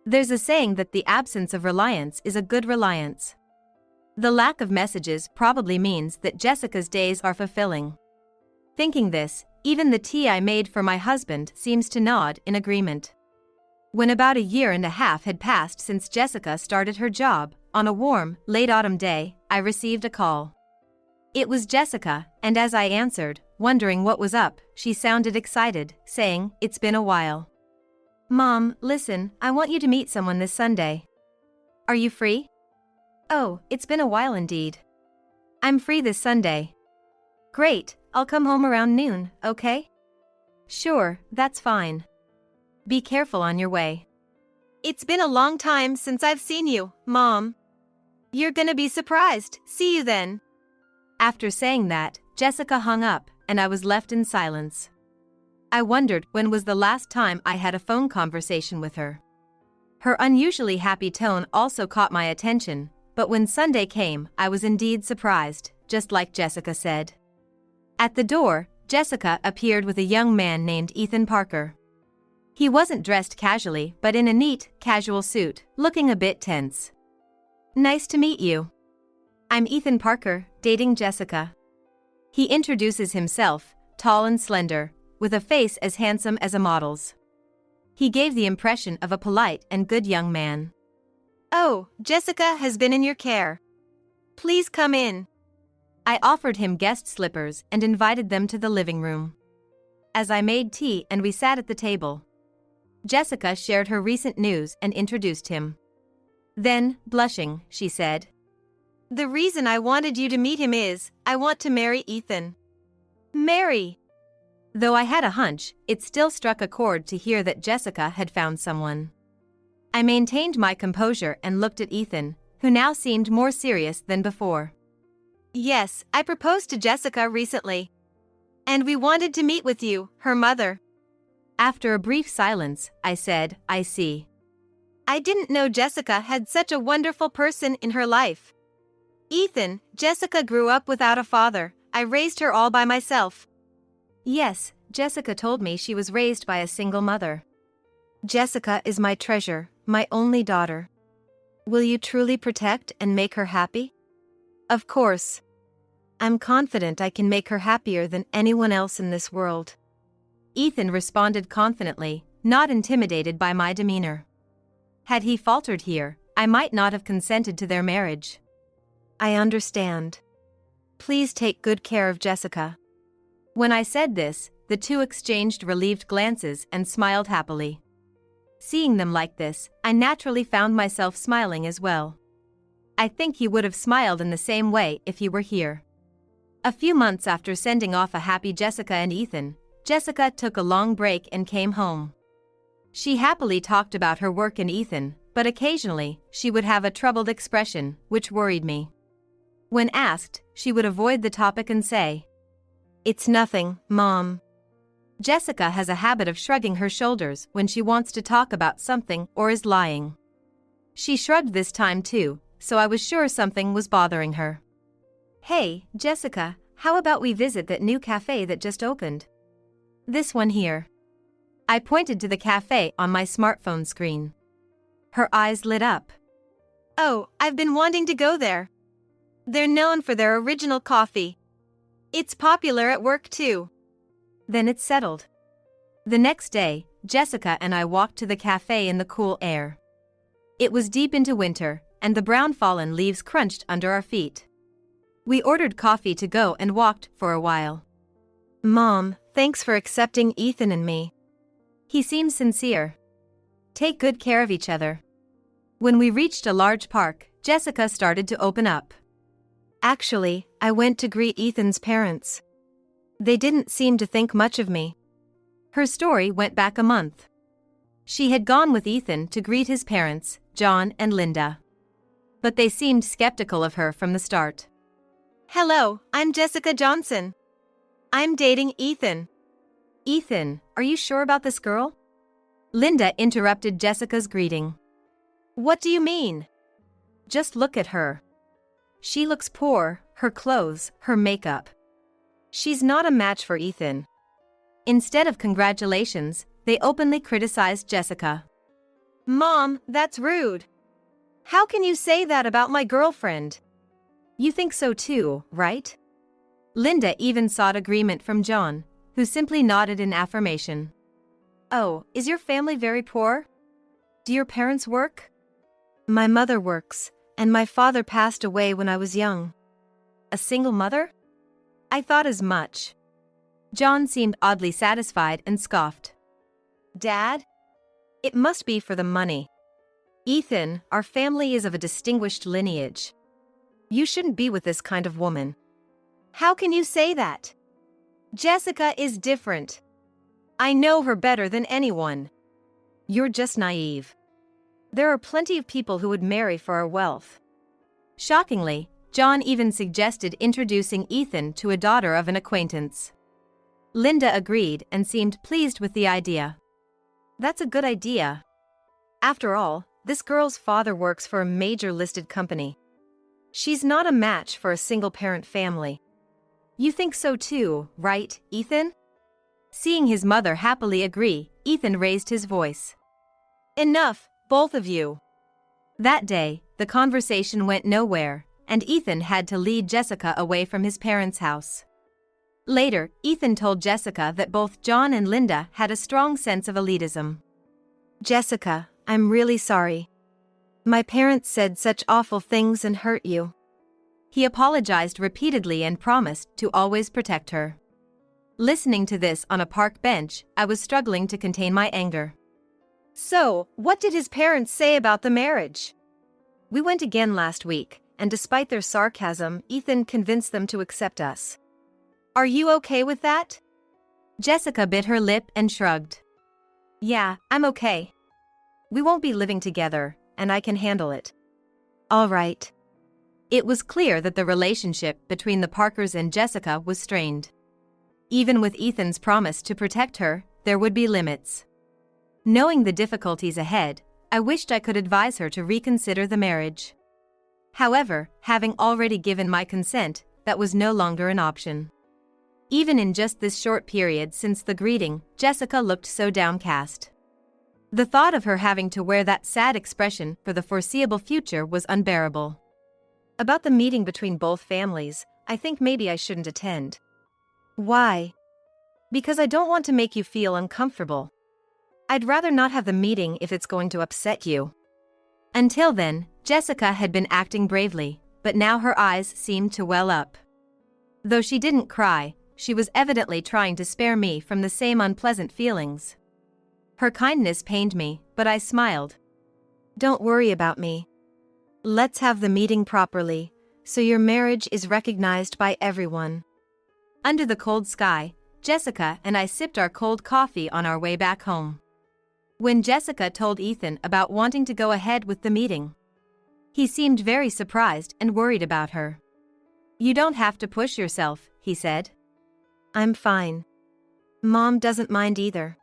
There's a saying that the absence of reliance is a good reliance. The lack of messages probably means that Jessica's days are fulfilling. Thinking this, even the tea I made for my husband seems to nod in agreement. When about 1.5 years had passed since Jessica started her job, on a warm, late autumn day, I received a call. It was Jessica, and as I answered, wondering what was up, she sounded excited, saying, "It's been a while. Mom, listen, I want you to meet someone this Sunday. Are you free?" "Oh, it's been a while indeed. I'm free this Sunday." "Great, I'll come home around noon, okay?" "Sure, that's fine. Be careful on your way." It's been a long time since I've seen you, Mom. You're gonna be surprised. See you then. After saying that, Jessica hung up, and I was left in silence. I wondered when was the last time I had a phone conversation with her. Her unusually happy tone also caught my attention, but when Sunday came, I was indeed surprised, just like Jessica said. At the door, Jessica appeared with a young man named Ethan Parker. He wasn't dressed casually, but in a neat, casual suit, looking a bit tense. "Nice to meet you. I'm Ethan Parker, dating Jessica." He introduces himself, tall and slender, with a face as handsome as a model's. He gave the impression of a polite and good young man. "Oh, Jessica has been in your care. Please come in." I offered him guest slippers and invited them to the living room. As I made tea and we sat at the table, Jessica shared her recent news and introduced him. Then, blushing, she said, "The reason I wanted you to meet him is, I want to marry Ethan." "Marry?" Though I had a hunch, it still struck a chord to hear that Jessica had found someone. I maintained my composure and looked at Ethan, who now seemed more serious than before. "Yes, I proposed to Jessica recently. And we wanted to meet with you, her mother." After a brief silence, I said, "I see." "I didn't know Jessica had such a wonderful person in her life. Ethan, Jessica grew up without a father. I raised her all by myself." "Yes, Jessica told me she was raised by a single mother." Jessica is my treasure, my only daughter. Will you truly protect and make her happy? Of course. I'm confident I can make her happier than anyone else in this world. Ethan responded confidently, not intimidated by my demeanor. Had he faltered here, I might not have consented to their marriage. I understand. Please take good care of Jessica. When I said this, the two exchanged relieved glances and smiled happily. Seeing them like this, I naturally found myself smiling as well. I think he would have smiled in the same way if he were here. A few months after sending off a happy Jessica and Ethan, Jessica took a long break and came home. She happily talked about her work and Ethan, but occasionally, she would have a troubled expression, which worried me. When asked, she would avoid the topic and say, "It's nothing, Mom." Jessica has a habit of shrugging her shoulders when she wants to talk about something or is lying. She shrugged this time too, so I was sure something was bothering her. "Hey, Jessica, how about we visit that new cafe that just opened? This one here." I pointed to the cafe on my smartphone screen. Her eyes lit up. "Oh, I've been wanting to go there. They're known for their original coffee. It's popular at work too." Then it's settled. The next day, Jessica and I walked to the cafe in the cool air. It was deep into winter, and the brown fallen leaves crunched under our feet. We ordered coffee to go and walked for a while. "Mom, thanks for accepting Ethan and me." He seemed sincere. Take good care of each other. When we reached a large park, Jessica started to open up. "Actually, I went to greet Ethan's parents. They didn't seem to think much of me." Her story went back a month. She had gone with Ethan to greet his parents, John and Linda. But they seemed skeptical of her from the start. "Hello, I'm Jessica Johnson. I'm dating Ethan." "Ethan, are you sure about this girl?" Linda interrupted Jessica's greeting. "What do you mean?" "Just look at her. She looks poor, her clothes, her makeup. She's not a match for Ethan." Instead of congratulations, they openly criticized Jessica. "Mom, that's rude. How can you say that about my girlfriend?" "You think so too, right?" Linda even sought agreement from John, who simply nodded in affirmation. "Oh, is your family very poor? Do your parents work?" "My mother works, and my father passed away when I was young." "A single mother?" "I thought as much." John seemed oddly satisfied and scoffed. "Dad? It must be for the money. Ethan, our family is of a distinguished lineage. You shouldn't be with this kind of woman." "How can you say that? Jessica is different. I know her better than anyone." "You're just naive. There are plenty of people who would marry for our wealth." Shockingly, John even suggested introducing Ethan to a daughter of an acquaintance. Linda agreed and seemed pleased with the idea. "That's a good idea. After all, this girl's father works for a major listed company. She's not a match for a single-parent family." "You think so too, right, Ethan?" Seeing his mother happily agree, Ethan raised his voice. "Enough, both of you." That day, the conversation went nowhere, and Ethan had to lead Jessica away from his parents' house. Later, Ethan told Jessica that both John and Linda had a strong sense of elitism. "Jessica, I'm really sorry. My parents said such awful things and hurt you." He apologized repeatedly and promised to always protect her. Listening to this on a park bench, I was struggling to contain my anger. "So, what did his parents say about the marriage?" "We went again last week, and despite their sarcasm, Ethan convinced them to accept us." "Are you okay with that?" Jessica bit her lip and shrugged. "Yeah, I'm okay. We won't be living together, and I can handle it." "All right." It was clear that the relationship between the Parkers and Jessica was strained. Even with Ethan's promise to protect her, there would be limits. Knowing the difficulties ahead, I wished I could advise her to reconsider the marriage. However, having already given my consent, that was no longer an option. Even in just this short period since the greeting, Jessica looked so downcast. The thought of her having to wear that sad expression for the foreseeable future was unbearable. About the meeting between both families, I think maybe I shouldn't attend. Why? Because I don't want to make you feel uncomfortable. I'd rather not have the meeting if it's going to upset you. Until then, Jessica had been acting bravely, but now her eyes seemed to well up. Though she didn't cry, she was evidently trying to spare me from the same unpleasant feelings. Her kindness pained me, but I smiled. Don't worry about me. Let's have the meeting properly, so your marriage is recognized by everyone. Under the cold sky, Jessica and I sipped our cold coffee on our way back home. When Jessica told Ethan about wanting to go ahead with the meeting, he seemed very surprised and worried about her. "You don't have to push yourself," he said. I'm fine. Mom doesn't mind either.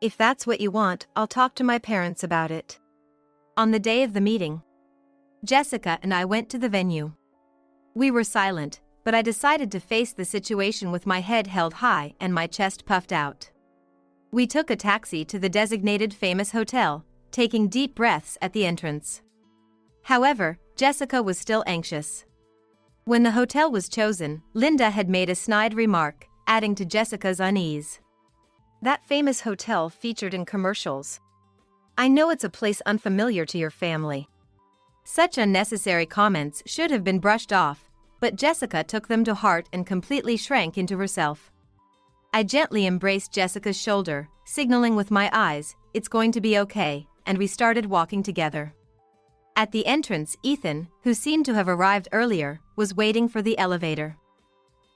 If that's what you want, I'll talk to my parents about it. On the day of the meeting, Jessica and I went to the venue. We were silent, but I decided to face the situation with my head held high and my chest puffed out. We took a taxi to the designated famous hotel, taking deep breaths at the entrance. However, Jessica was still anxious. When the hotel was chosen, Linda had made a snide remark, adding to Jessica's unease. That famous hotel featured in commercials. I know it's a place unfamiliar to your family. Such unnecessary comments should have been brushed off, but Jessica took them to heart and completely shrank into herself. I gently embraced Jessica's shoulder, signaling with my eyes, "It's going to be okay," and we started walking together. At the entrance, Ethan, who seemed to have arrived earlier, was waiting for the elevator.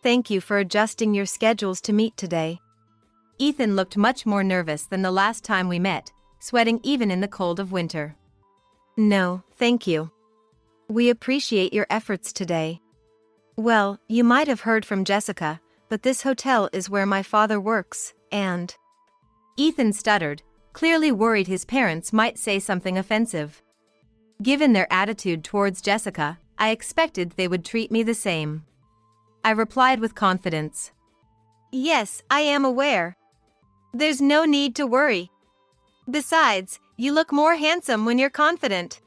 Thank you for adjusting your schedules to meet today. Ethan looked much more nervous than the last time we met, sweating even in the cold of winter. No, thank you. We appreciate your efforts today. Well, you might have heard from Jessica, but this hotel is where my father works, and... Ethan stuttered, clearly worried his parents might say something offensive. Given their attitude towards Jessica, I expected they would treat me the same. I replied with confidence. Yes, I am aware. There's no need to worry. Besides, you look more handsome when you're confident.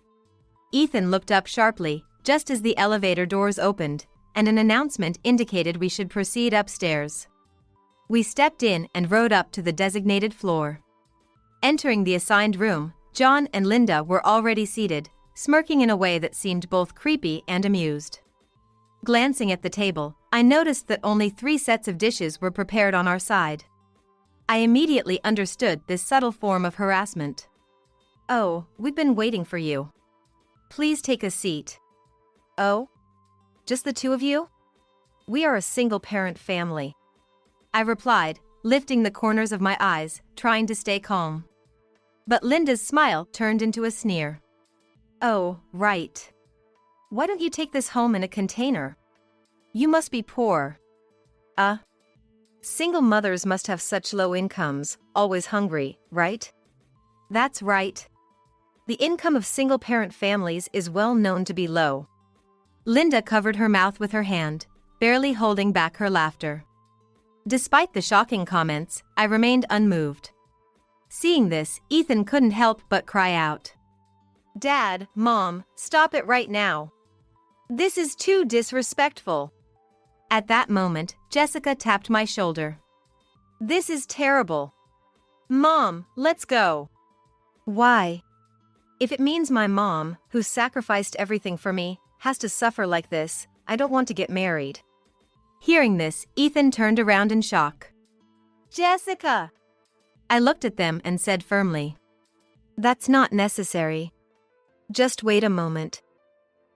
Ethan looked up sharply, just as the elevator doors opened, and an announcement indicated we should proceed upstairs. We stepped in and rode up to the designated floor. Entering the assigned room, John and Linda were already seated, smirking in a way that seemed both creepy and amused. Glancing at the table, I noticed that only 3 sets of dishes were prepared on our side. I immediately understood this subtle form of harassment. "Oh, we've been waiting for you. Please take a seat." "Oh? Just the 2 of you? We are a single-parent family," I replied, lifting the corners of my eyes, trying to stay calm. But Linda's smile turned into a sneer. "Oh, right. Why don't you take this home in a container? You must be poor." Single mothers must have such low incomes, always hungry, right? That's right. The income of single-parent families is well known to be low. Linda covered her mouth with her hand, barely holding back her laughter. Despite the shocking comments, I remained unmoved. Seeing this, Ethan couldn't help but cry out. Dad, Mom, stop it right now. This is too disrespectful. At that moment, Jessica tapped my shoulder. This is terrible. Mom, let's go. Why? If it means my mom, who sacrificed everything for me, has to suffer like this, I don't want to get married. Hearing this, Ethan turned around in shock. Jessica! I looked at them and said firmly. That's not necessary. Just wait a moment.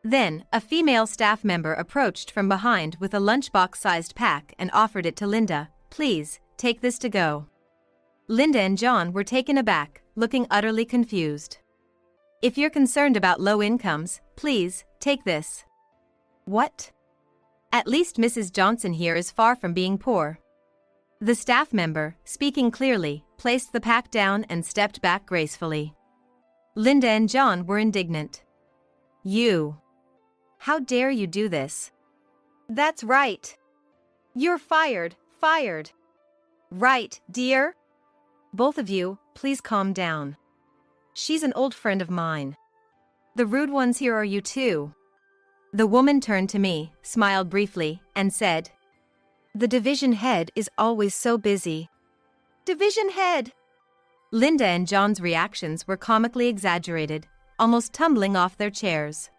Then, a female staff member approached from behind with a lunchbox-sized pack and offered it to Linda. Please, take this to go. Linda and John were taken aback, looking utterly confused. If you're concerned about low incomes, please, take this. What? At least Mrs. Johnson here is far from being poor. The staff member, speaking clearly, placed the pack down and stepped back gracefully. Linda and John were indignant. You. How dare you do this? That's right. You're fired, fired. Right, dear? Both of you, please calm down. She's an old friend of mine. The rude ones here are you too. The woman turned to me, smiled briefly, and said, "The division head is always so busy." Division head! Linda and John's reactions were comically exaggerated, almost tumbling off their chairs.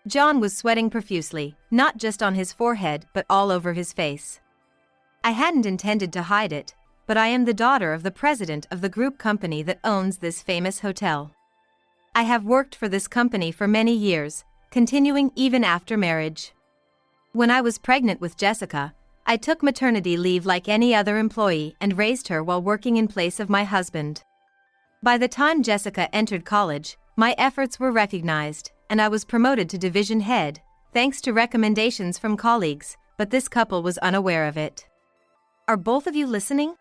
John was sweating profusely, not just on his forehead but all over his face. I hadn't intended to hide it, but I am the daughter of the president of the group company that owns this famous hotel. I have worked for this company for many years, continuing even after marriage. When I was pregnant with Jessica, I took maternity leave like any other employee and raised her while working in place of my husband. By the time Jessica entered college, my efforts were recognized, and I was promoted to division head, thanks to recommendations from colleagues, but this couple was unaware of it. Are both of you listening?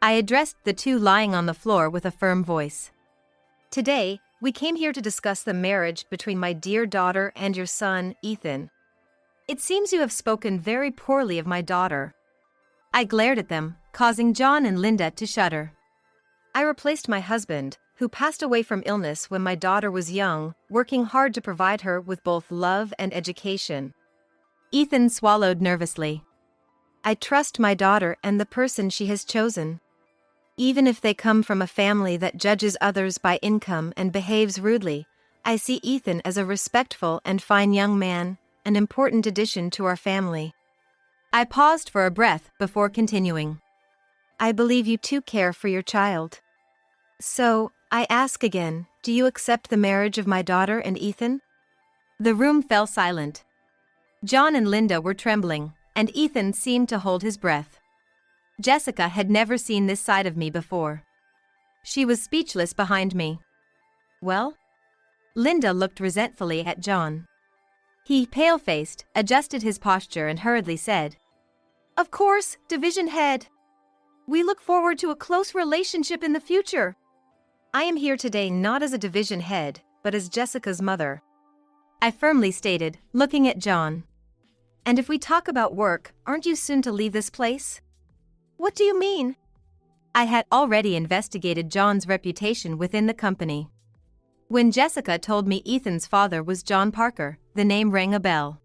I addressed the two lying on the floor with a firm voice. Today, we came here to discuss the marriage between my dear daughter and your son, Ethan. It seems you have spoken very poorly of my daughter. I glared at them, causing John and Linda to shudder. I replaced my husband, who passed away from illness when my daughter was young, working hard to provide her with both love and education. Ethan swallowed nervously. I trust my daughter and the person she has chosen. Even if they come from a family that judges others by income and behaves rudely, I see Ethan as a respectful and fine young man, an important addition to our family. I paused for a breath before continuing. I believe you too care for your child. So, I ask again, do you accept the marriage of my daughter and Ethan? The room fell silent. John and Linda were trembling, and Ethan seemed to hold his breath. Jessica had never seen this side of me before. She was speechless behind me. Well? Linda looked resentfully at John. He, pale-faced, adjusted his posture and hurriedly said, "Of course, division head. We look forward to a close relationship in the future. I am here today not as a division head, but as Jessica's mother," I firmly stated, looking at John. "And if we talk about work, aren't you soon to leave this place?" "What do you mean?" I had already investigated John's reputation within the company. When Jessica told me Ethan's father was John Parker, the name rang a bell.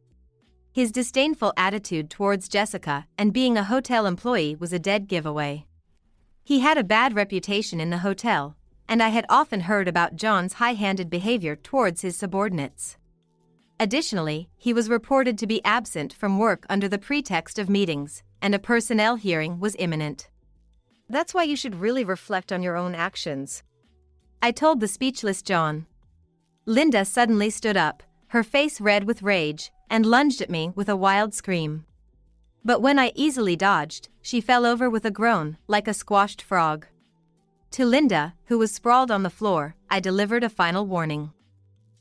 His disdainful attitude towards Jessica and being a hotel employee was a dead giveaway. He had a bad reputation in the hotel, and I had often heard about John's high-handed behavior towards his subordinates. Additionally, he was reported to be absent from work under the pretext of meetings, and a personnel hearing was imminent. "That's why you should really reflect on your own actions," I told the speechless John. Linda suddenly stood up, her face red with rage, and lunged at me with a wild scream. But when I easily dodged, she fell over with a groan, like a squashed frog. To Linda, who was sprawled on the floor, I delivered a final warning.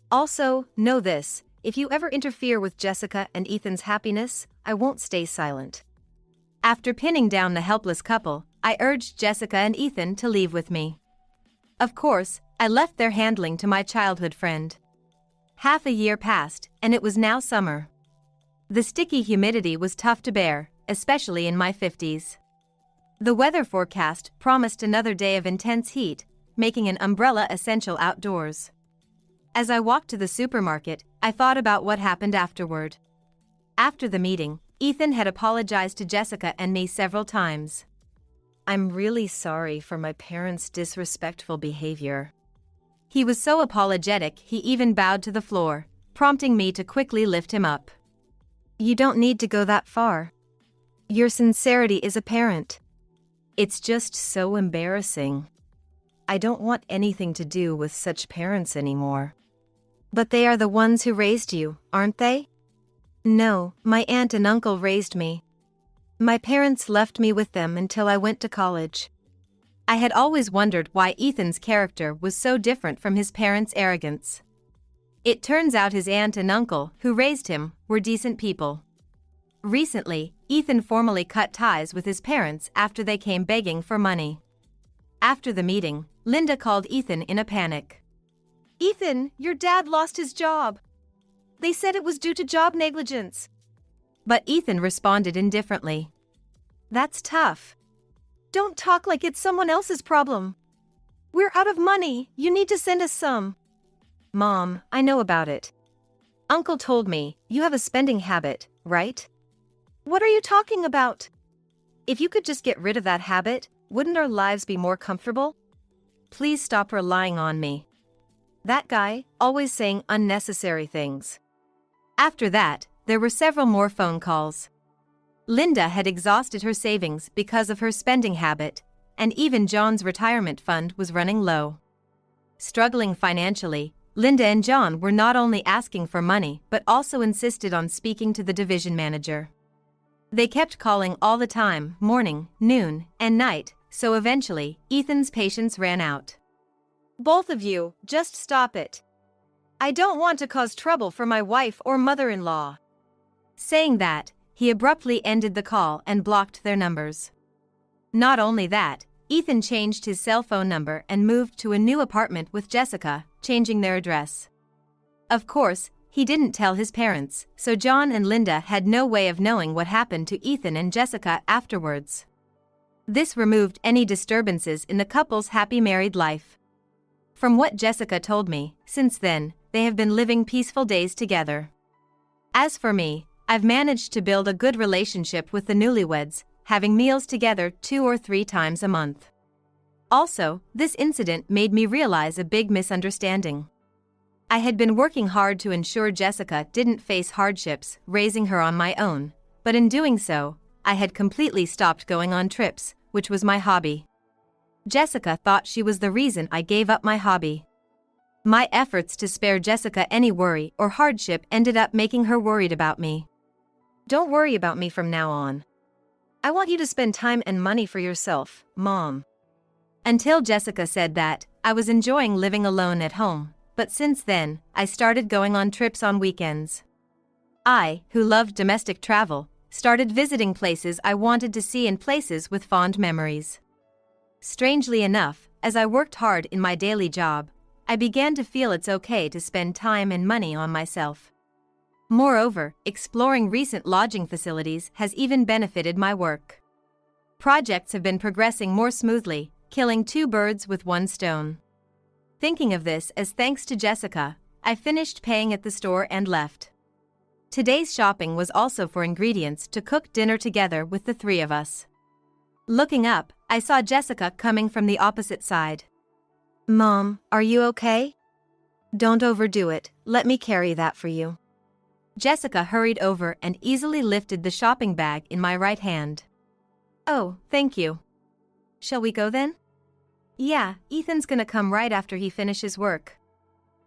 "Also, know this, if you ever interfere with Jessica and Ethan's happiness, I won't stay silent." After pinning down the helpless couple, I urged Jessica and Ethan to leave with me. Of course, I left their handling to my childhood friend. Half a year passed, and it was now summer. The sticky humidity was tough to bear, especially in my 50s. The weather forecast promised another day of intense heat, making an umbrella essential outdoors. As I walked to the supermarket, I thought about what happened afterward. After the meeting, Ethan had apologized to Jessica and me several times. "I'm really sorry for my parents' disrespectful behavior." He was so apologetic he even bowed to the floor, prompting me to quickly lift him up. "You don't need to go that far. Your sincerity is apparent. It's just so embarrassing. I don't want anything to do with such parents anymore." "But they are the ones who raised you, aren't they?" "No, my aunt and uncle raised me. My parents left me with them until I went to college." I had always wondered why Ethan's character was so different from his parents' arrogance. It turns out his aunt and uncle, who raised him, were decent people. Recently, Ethan formally cut ties with his parents after they came begging for money. After the meeting, Linda called Ethan in a panic. "Ethan, your dad lost his job. They said it was due to job negligence." But Ethan responded indifferently. "That's tough. Don't talk like it's someone else's problem." We're out of money, you need to send us some. Mom, I know about it. Uncle told me, you have a spending habit, right? What are you talking about? If you could just get rid of that habit, wouldn't our lives be more comfortable? Please stop relying on me. That guy, always saying unnecessary things. After that, there were several more phone calls. Linda had exhausted her savings because of her spending habit, and even John's retirement fund was running low. Struggling financially, Linda and John were not only asking for money but also insisted on speaking to the division manager. They kept calling all the time, morning, noon, and night, so eventually, Ethan's patience ran out. Both of you, just stop it. I don't want to cause trouble for my wife or mother-in-law. Saying that, he abruptly ended the call and blocked their numbers. Not only that, Ethan changed his cell phone number and moved to a new apartment with Jessica, changing their address. Of course, he didn't tell his parents, so John and Linda had no way of knowing what happened to Ethan and Jessica afterwards. This removed any disturbances in the couple's happy married life. From what Jessica told me, since then, they have been living peaceful days together. As for me, I've managed to build a good relationship with the newlyweds, having meals together 2 or 3 times a month. Also, this incident made me realize a big misunderstanding. I had been working hard to ensure Jessica didn't face hardships, raising her on my own, but in doing so, I had completely stopped going on trips, which was my hobby. Jessica thought she was the reason I gave up my hobby. My efforts to spare Jessica any worry or hardship ended up making her worried about me. Don't worry about me from now on. I want you to spend time and money for yourself, Mom. Until Jessica said that, I was enjoying living alone at home, but since then, I started going on trips on weekends. I, who loved domestic travel, started visiting places I wanted to see and places with fond memories. Strangely enough, as I worked hard in my daily job, I began to feel it's okay to spend time and money on myself. Moreover, exploring recent lodging facilities has even benefited my work. Projects have been progressing more smoothly, killing 2 birds with 1 stone. Thinking of this as thanks to Jessica, I finished paying at the store and left. Today's shopping was also for ingredients to cook dinner together with the 3 of us. Looking up, I saw Jessica coming from the opposite side. Mom, are you okay? Don't overdo it, let me carry that for you. Jessica hurried over and easily lifted the shopping bag in my right hand. Oh, thank you. Shall we go then? Yeah, Ethan's gonna come right after he finishes work.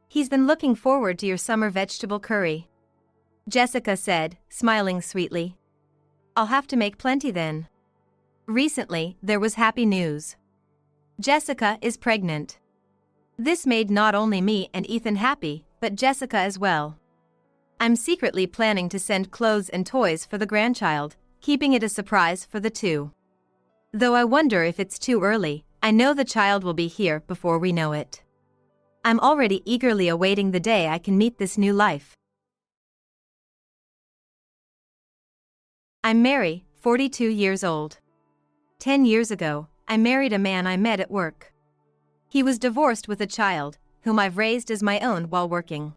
He's been looking forward to your summer vegetable curry, Jessica said, smiling sweetly. I'll have to make plenty then. Recently, there was happy news. Jessica is pregnant. This made not only me and Ethan happy, but Jessica as well. I'm secretly planning to send clothes and toys for the grandchild, keeping it a surprise for the 2. Though I wonder if it's too early, I know the child will be here before we know it. I'm already eagerly awaiting the day I can meet this new life. I'm Mary, 42 years old. 10 years ago, I married a man I met at work. He was divorced with a child, whom I've raised as my own while working.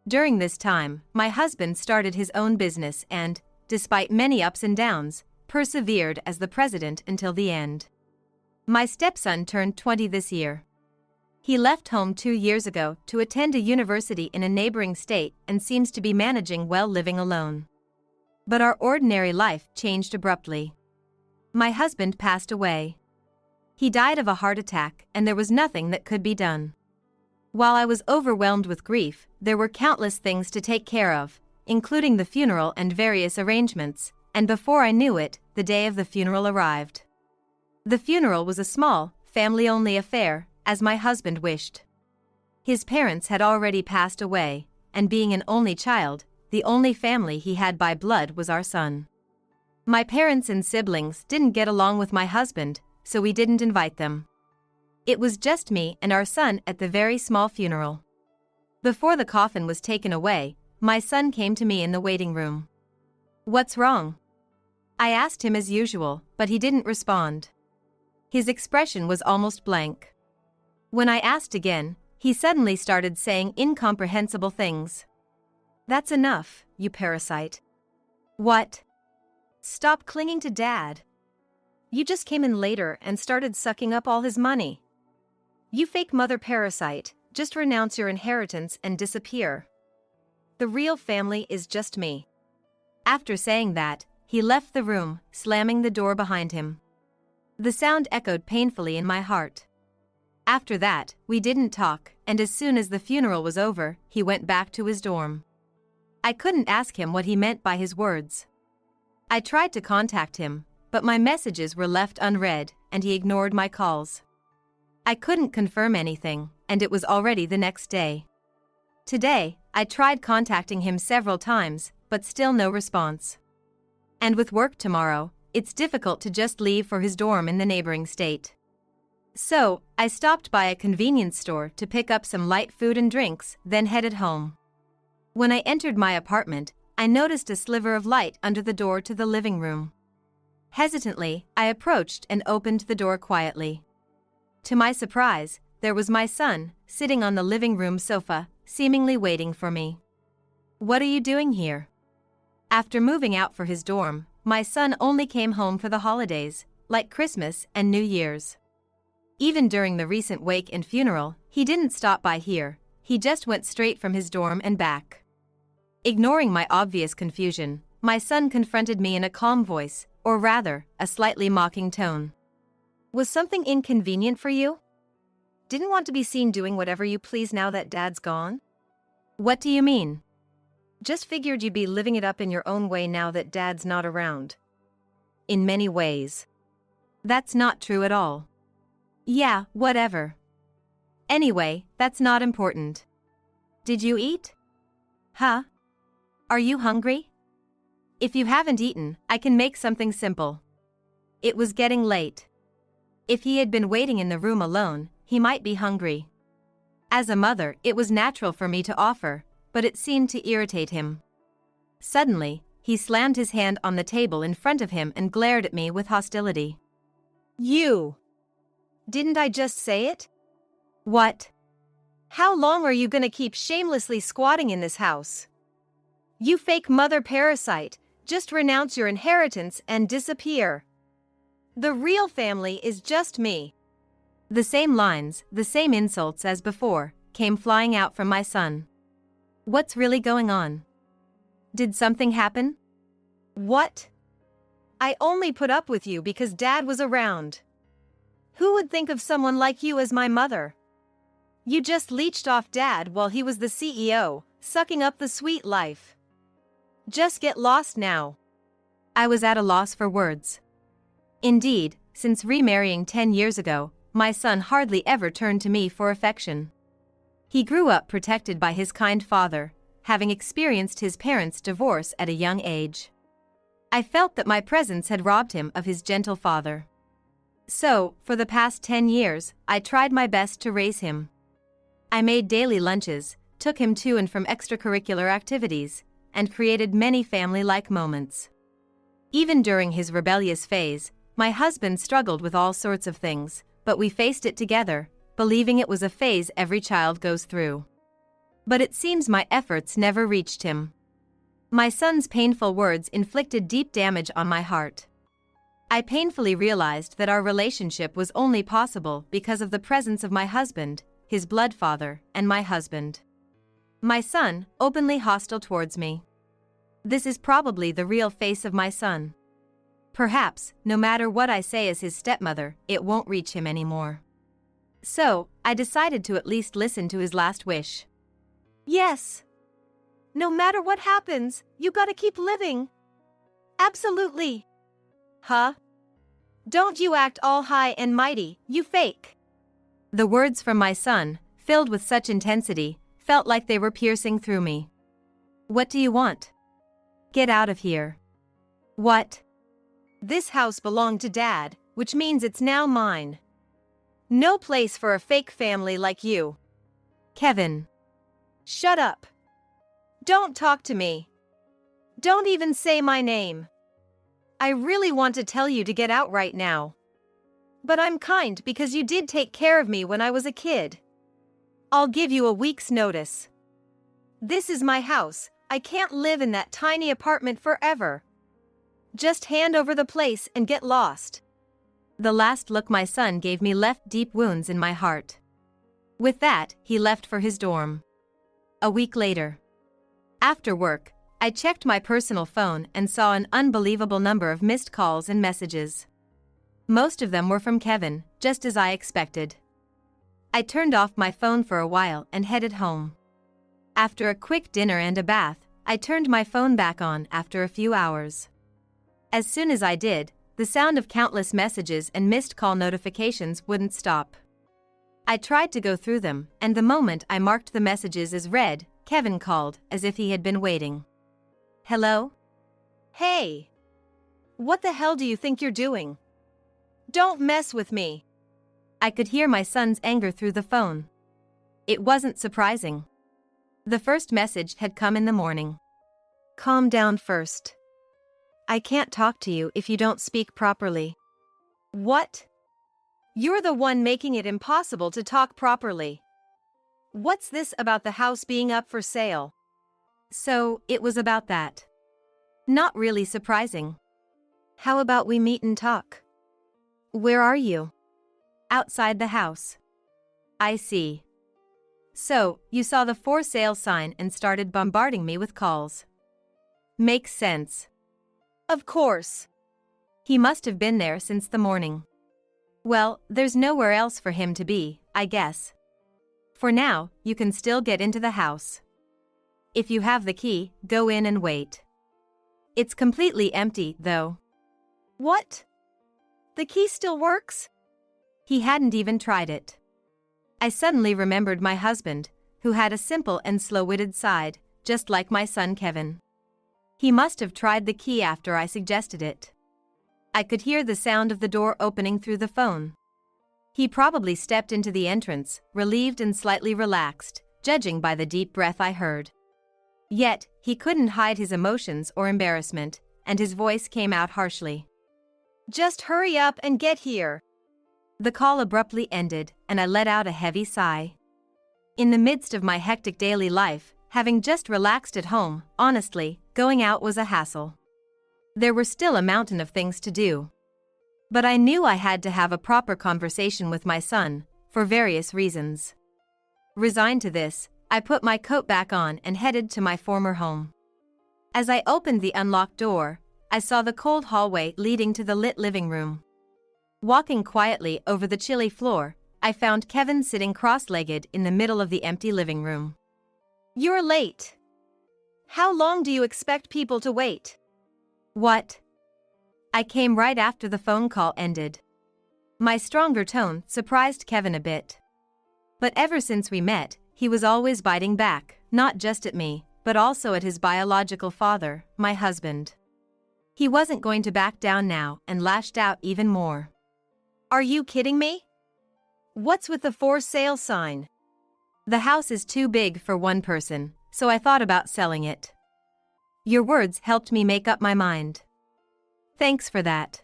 During this time, my husband started his own business and, despite many ups and downs, persevered as the president until the end. My stepson turned 20 this year. He left home 2 years ago to attend a university in a neighboring state and seems to be managing well living alone. But our ordinary life changed abruptly. My husband passed away. He died of a heart attack, and there was nothing that could be done. While I was overwhelmed with grief, there were countless things to take care of, including the funeral and various arrangements, and before I knew it, the day of the funeral arrived. The funeral was a small, family-only affair, as my husband wished. His parents had already passed away, and being an only child, the only family he had by blood was our son. My parents and siblings didn't get along with my husband, so we didn't invite them. It was just me and our son at the very small funeral. Before the coffin was taken away, my son came to me in the waiting room. "What's wrong?" I asked him as usual, but he didn't respond. His expression was almost blank. When I asked again, he suddenly started saying incomprehensible things. That's enough, you parasite. What? Stop clinging to Dad. You just came in later and started sucking up all his money. You fake mother parasite, just renounce your inheritance and disappear. The real family is just me. After saying that, he left the room, slamming the door behind him. The sound echoed painfully in my heart. After that, we didn't talk, and as soon as the funeral was over, he went back to his dorm. I couldn't ask him what he meant by his words. I tried to contact him, but my messages were left unread, and he ignored my calls. I couldn't confirm anything, and it was already the next day. Today, I tried contacting him several times, but still no response. And with work tomorrow, it's difficult to just leave for his dorm in the neighboring state. So, I stopped by a convenience store to pick up some light food and drinks, then headed home. When I entered my apartment, I noticed a sliver of light under the door to the living room. Hesitantly, I approached and opened the door quietly. To my surprise, there was my son, sitting on the living room sofa, seemingly waiting for me. What are you doing here? After moving out for his dorm, my son only came home for the holidays, like Christmas and New Year's. Even during the recent wake and funeral, he didn't stop by here, he just went straight from his dorm and back. Ignoring my obvious confusion, my son confronted me in a calm voice, or rather, a slightly mocking tone. Was something inconvenient for you? Didn't want to be seen doing whatever you please now that Dad's gone? What do you mean? Just figured you'd be living it up in your own way now that Dad's not around. In many ways. That's not true at all. Yeah, whatever. Anyway, that's not important. Did you eat? Huh? Are you hungry? If you haven't eaten, I can make something simple. It was getting late. If he had been waiting in the room alone, he might be hungry. As a mother, it was natural for me to offer, but it seemed to irritate him. Suddenly, he slammed his hand on the table in front of him and glared at me with hostility. You! Didn't I just say it? What? How long are you gonna keep shamelessly squatting in this house? You fake mother parasite, just renounce your inheritance and disappear. The real family is just me. The same lines, the same insults as before, came flying out from my son. What's really going on? Did something happen? What? I only put up with you because Dad was around. Who would think of someone like you as my mother? You just leeched off Dad while he was the CEO, sucking up the sweet life. Just get lost now. I was at a loss for words. Indeed, since remarrying 10 years ago, my son hardly ever turned to me for affection. He grew up protected by his kind father, having experienced his parents' divorce at a young age. I felt that my presence had robbed him of his gentle father. So, for the past 10 years, I tried my best to raise him. I made daily lunches, took him to and from extracurricular activities, and created many family-like moments. Even during his rebellious phase, my husband struggled with all sorts of things, but we faced it together, believing it was a phase every child goes through. But it seems my efforts never reached him. My son's painful words inflicted deep damage on my heart. I painfully realized that our relationship was only possible because of the presence of my husband, his blood father, and my husband. My son, openly hostile towards me. This is probably the real face of my son. Perhaps, no matter what I say as his stepmother, it won't reach him anymore. So, I decided to at least listen to his last wish. Yes. No matter what happens, you gotta keep living. Absolutely. Huh? Don't you act all high and mighty, you fake. The words from my son, filled with such intensity, felt like they were piercing through me. What do you want? Get out of here. What? This house belonged to Dad, which means it's now mine. No place for a fake family like you. Kevin. Shut up. Don't talk to me. Don't even say my name. I really want to tell you to get out right now. But I'm kind because you did take care of me when I was a kid. I'll give you a week's notice. This is my house. I can't live in that tiny apartment forever. Just hand over the place and get lost. The last look my son gave me left deep wounds in my heart. With that, he left for his dorm. A week later. After work, I checked my personal phone and saw an unbelievable number of missed calls and messages. Most of them were from Kevin, just as I expected. I turned off my phone for a while and headed home. After a quick dinner and a bath, I turned my phone back on after a few hours. As soon as I did, the sound of countless messages and missed call notifications wouldn't stop. I tried to go through them, and the moment I marked the messages as read, Kevin called, as if he had been waiting. Hello? Hey! What the hell do you think you're doing? Don't mess with me. I could hear my son's anger through the phone. It wasn't surprising. The first message had come in the morning. Calm down first. I can't talk to you if you don't speak properly. What? You're the one making it impossible to talk properly. What's this about the house being up for sale? So, it was about that. Not really surprising. How about we meet and talk? Where are you? Outside the house. I see. So, you saw the for sale sign and started bombarding me with calls. Makes sense. Of course. He must have been there since the morning. Well, there's nowhere else for him to be, I guess. For now, you can still get into the house. If you have the key, go in and wait. It's completely empty, though. What? The key still works? He hadn't even tried it. I suddenly remembered my husband, who had a simple and slow-witted side, just like my son Kevin. He must have tried the key after I suggested it. I could hear the sound of the door opening through the phone. He probably stepped into the entrance, relieved and slightly relaxed, judging by the deep breath I heard. Yet, he couldn't hide his emotions or embarrassment, and his voice came out harshly. Just hurry up and get here. The call abruptly ended, and I let out a heavy sigh. In the midst of my hectic daily life, having just relaxed at home, honestly, going out was a hassle. There were still a mountain of things to do. But I knew I had to have a proper conversation with my son, for various reasons. Resigned to this, I put my coat back on and headed to my former home. As I opened the unlocked door, I saw the cold hallway leading to the lit living room. Walking quietly over the chilly floor, I found Kevin sitting cross-legged in the middle of the empty living room. You're late. How long do you expect people to wait? What? I came right after the phone call ended. My stronger tone surprised Kevin a bit. But ever since we met, he was always biting back, not just at me, but also at his biological father, my husband. He wasn't going to back down now and lashed out even more. Are you kidding me? What's with the for sale sign? The house is too big for one person, so I thought about selling it. Your words helped me make up my mind. Thanks for that.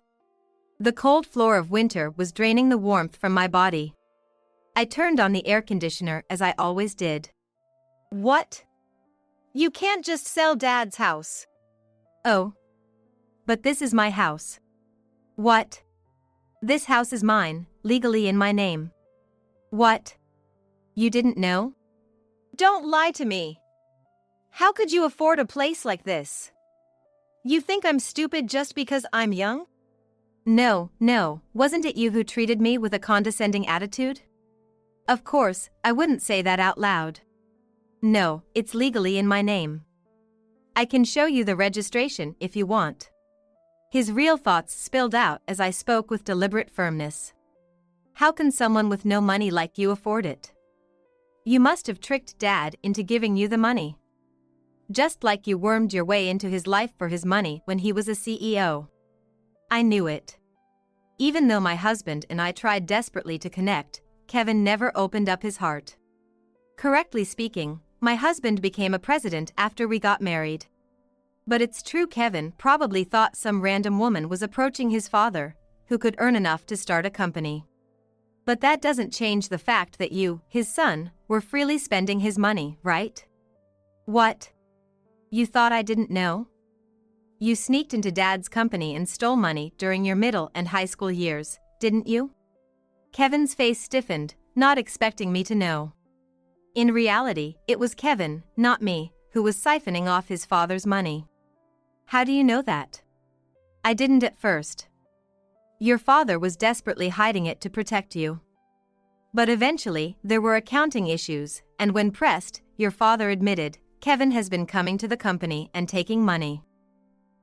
The cold floor of winter was draining the warmth from my body. I turned on the air conditioner as I always did. What? You can't just sell Dad's house. Oh. But this is my house. What? This house is mine, legally in my name. What? You didn't know? Don't lie to me. How could you afford a place like this? You think I'm stupid just because I'm young? No, wasn't it you who treated me with a condescending attitude? Of course, I wouldn't say that out loud. No, it's legally in my name. I can show you the registration if you want. His real thoughts spilled out as I spoke with deliberate firmness. How can someone with no money like you afford it? You must have tricked Dad into giving you the money. Just like you wormed your way into his life for his money when he was a CEO. I knew it. Even though my husband and I tried desperately to connect, Kevin never opened up his heart. Correctly speaking, my husband became a president after we got married. But it's true Kevin probably thought some random woman was approaching his father, who could earn enough to start a company. But that doesn't change the fact that you, his son, were freely spending his money, right? What? You thought I didn't know? You sneaked into Dad's company and stole money during your middle and high school years, didn't you? Kevin's face stiffened, not expecting me to know. In reality, it was Kevin, not me, who was siphoning off his father's money. How do you know that? I didn't at first. Your father was desperately hiding it to protect you. But eventually, there were accounting issues, and when pressed, your father admitted, Kevin has been coming to the company and taking money.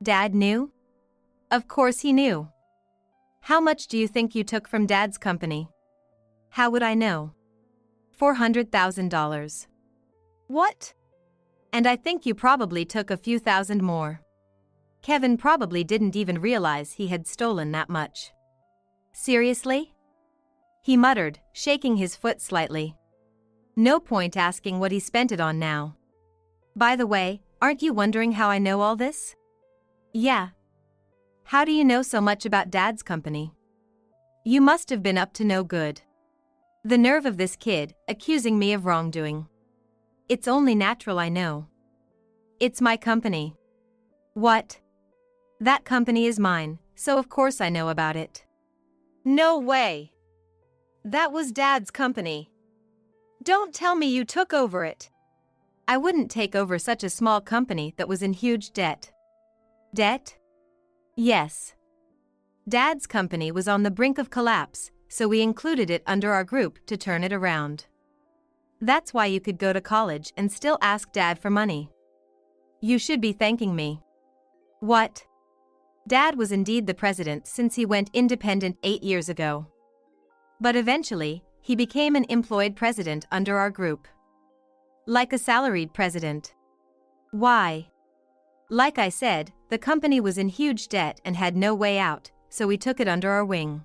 Dad knew? Of course he knew. How much do you think you took from Dad's company? How would I know? $400,000. What? And I think you probably took a few thousand more. Kevin probably didn't even realize he had stolen that much. Seriously? He muttered, shaking his foot slightly. No point asking what he spent it on now. By the way, aren't you wondering how I know all this? Yeah. How do you know so much about Dad's company? You must have been up to no good. The nerve of this kid, accusing me of wrongdoing. It's only natural I know. It's my company. What? That company is mine, so of course I know about it. No way. That was Dad's company. Don't tell me you took over it. I wouldn't take over such a small company that was in huge debt. Debt? Yes. Dad's company was on the brink of collapse, so we included it under our group to turn it around. That's why you could go to college and still ask Dad for money. You should be thanking me. What? Dad was indeed the president since he went independent 8 years ago. But eventually, he became an employed president under our group. Like a salaried president. Why? Like I said, the company was in huge debt and had no way out, so we took it under our wing.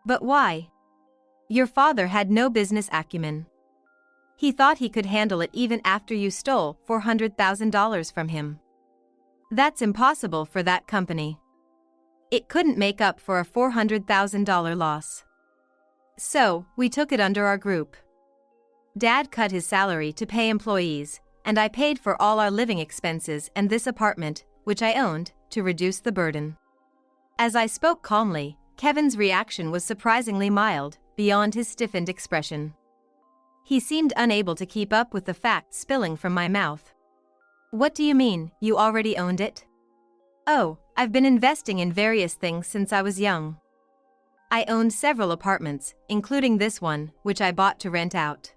But why? Your father had no business acumen. He thought he could handle it even after you stole $400,000 from him. That's impossible for that company. It couldn't make up for a $400,000 loss. So, we took it under our group. Dad cut his salary to pay employees, and I paid for all our living expenses and this apartment, which I owned, to reduce the burden. As I spoke calmly, Kevin's reaction was surprisingly mild, beyond his stiffened expression. He seemed unable to keep up with the facts spilling from my mouth. What do you mean, you already owned it? Oh, I've been investing in various things since I was young. I owned several apartments, including this one, which I bought to rent out.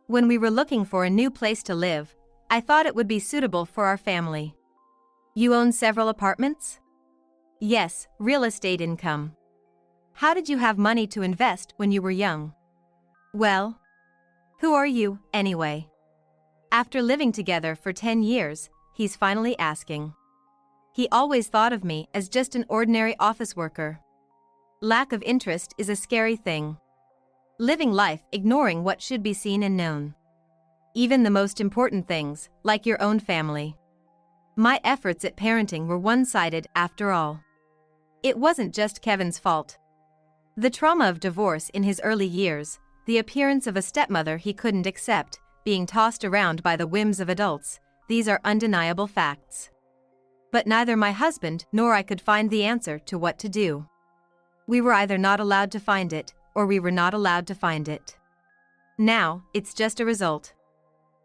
When we were looking for a new place to live, I thought it would be suitable for our family. You own several apartments? Yes, real estate income. How did you have money to invest when you were young? Well, who are you, anyway? After living together for 10 years, he's finally asking. He always thought of me as just an ordinary office worker. Lack of interest is a scary thing. Living life ignoring what should be seen and known. Even the most important things, like your own family. My efforts at parenting were one-sided after all. It wasn't just Kevin's fault. The trauma of divorce in his early years, the appearance of a stepmother he couldn't accept, being tossed around by the whims of adults, these are undeniable facts. But neither my husband nor I could find the answer to what to do. We were either not allowed to find it, or we were not allowed to find it. Now, it's just a result.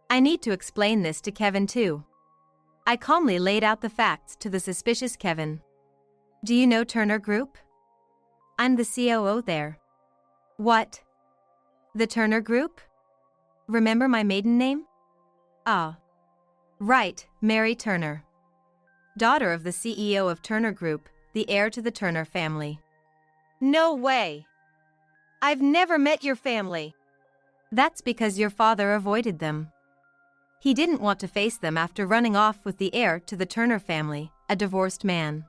I need to explain this to Kevin too. I calmly laid out the facts to the suspicious Kevin. Do you know Turner Group? I'm the COO there. What? The Turner Group? Remember my maiden name? Ah. Right, Mary Turner. Daughter of the CEO of Turner Group, the heir to the Turner family. No way! I've never met your family. That's because your father avoided them. He didn't want to face them after running off with the heir to the Turner family, a divorced man.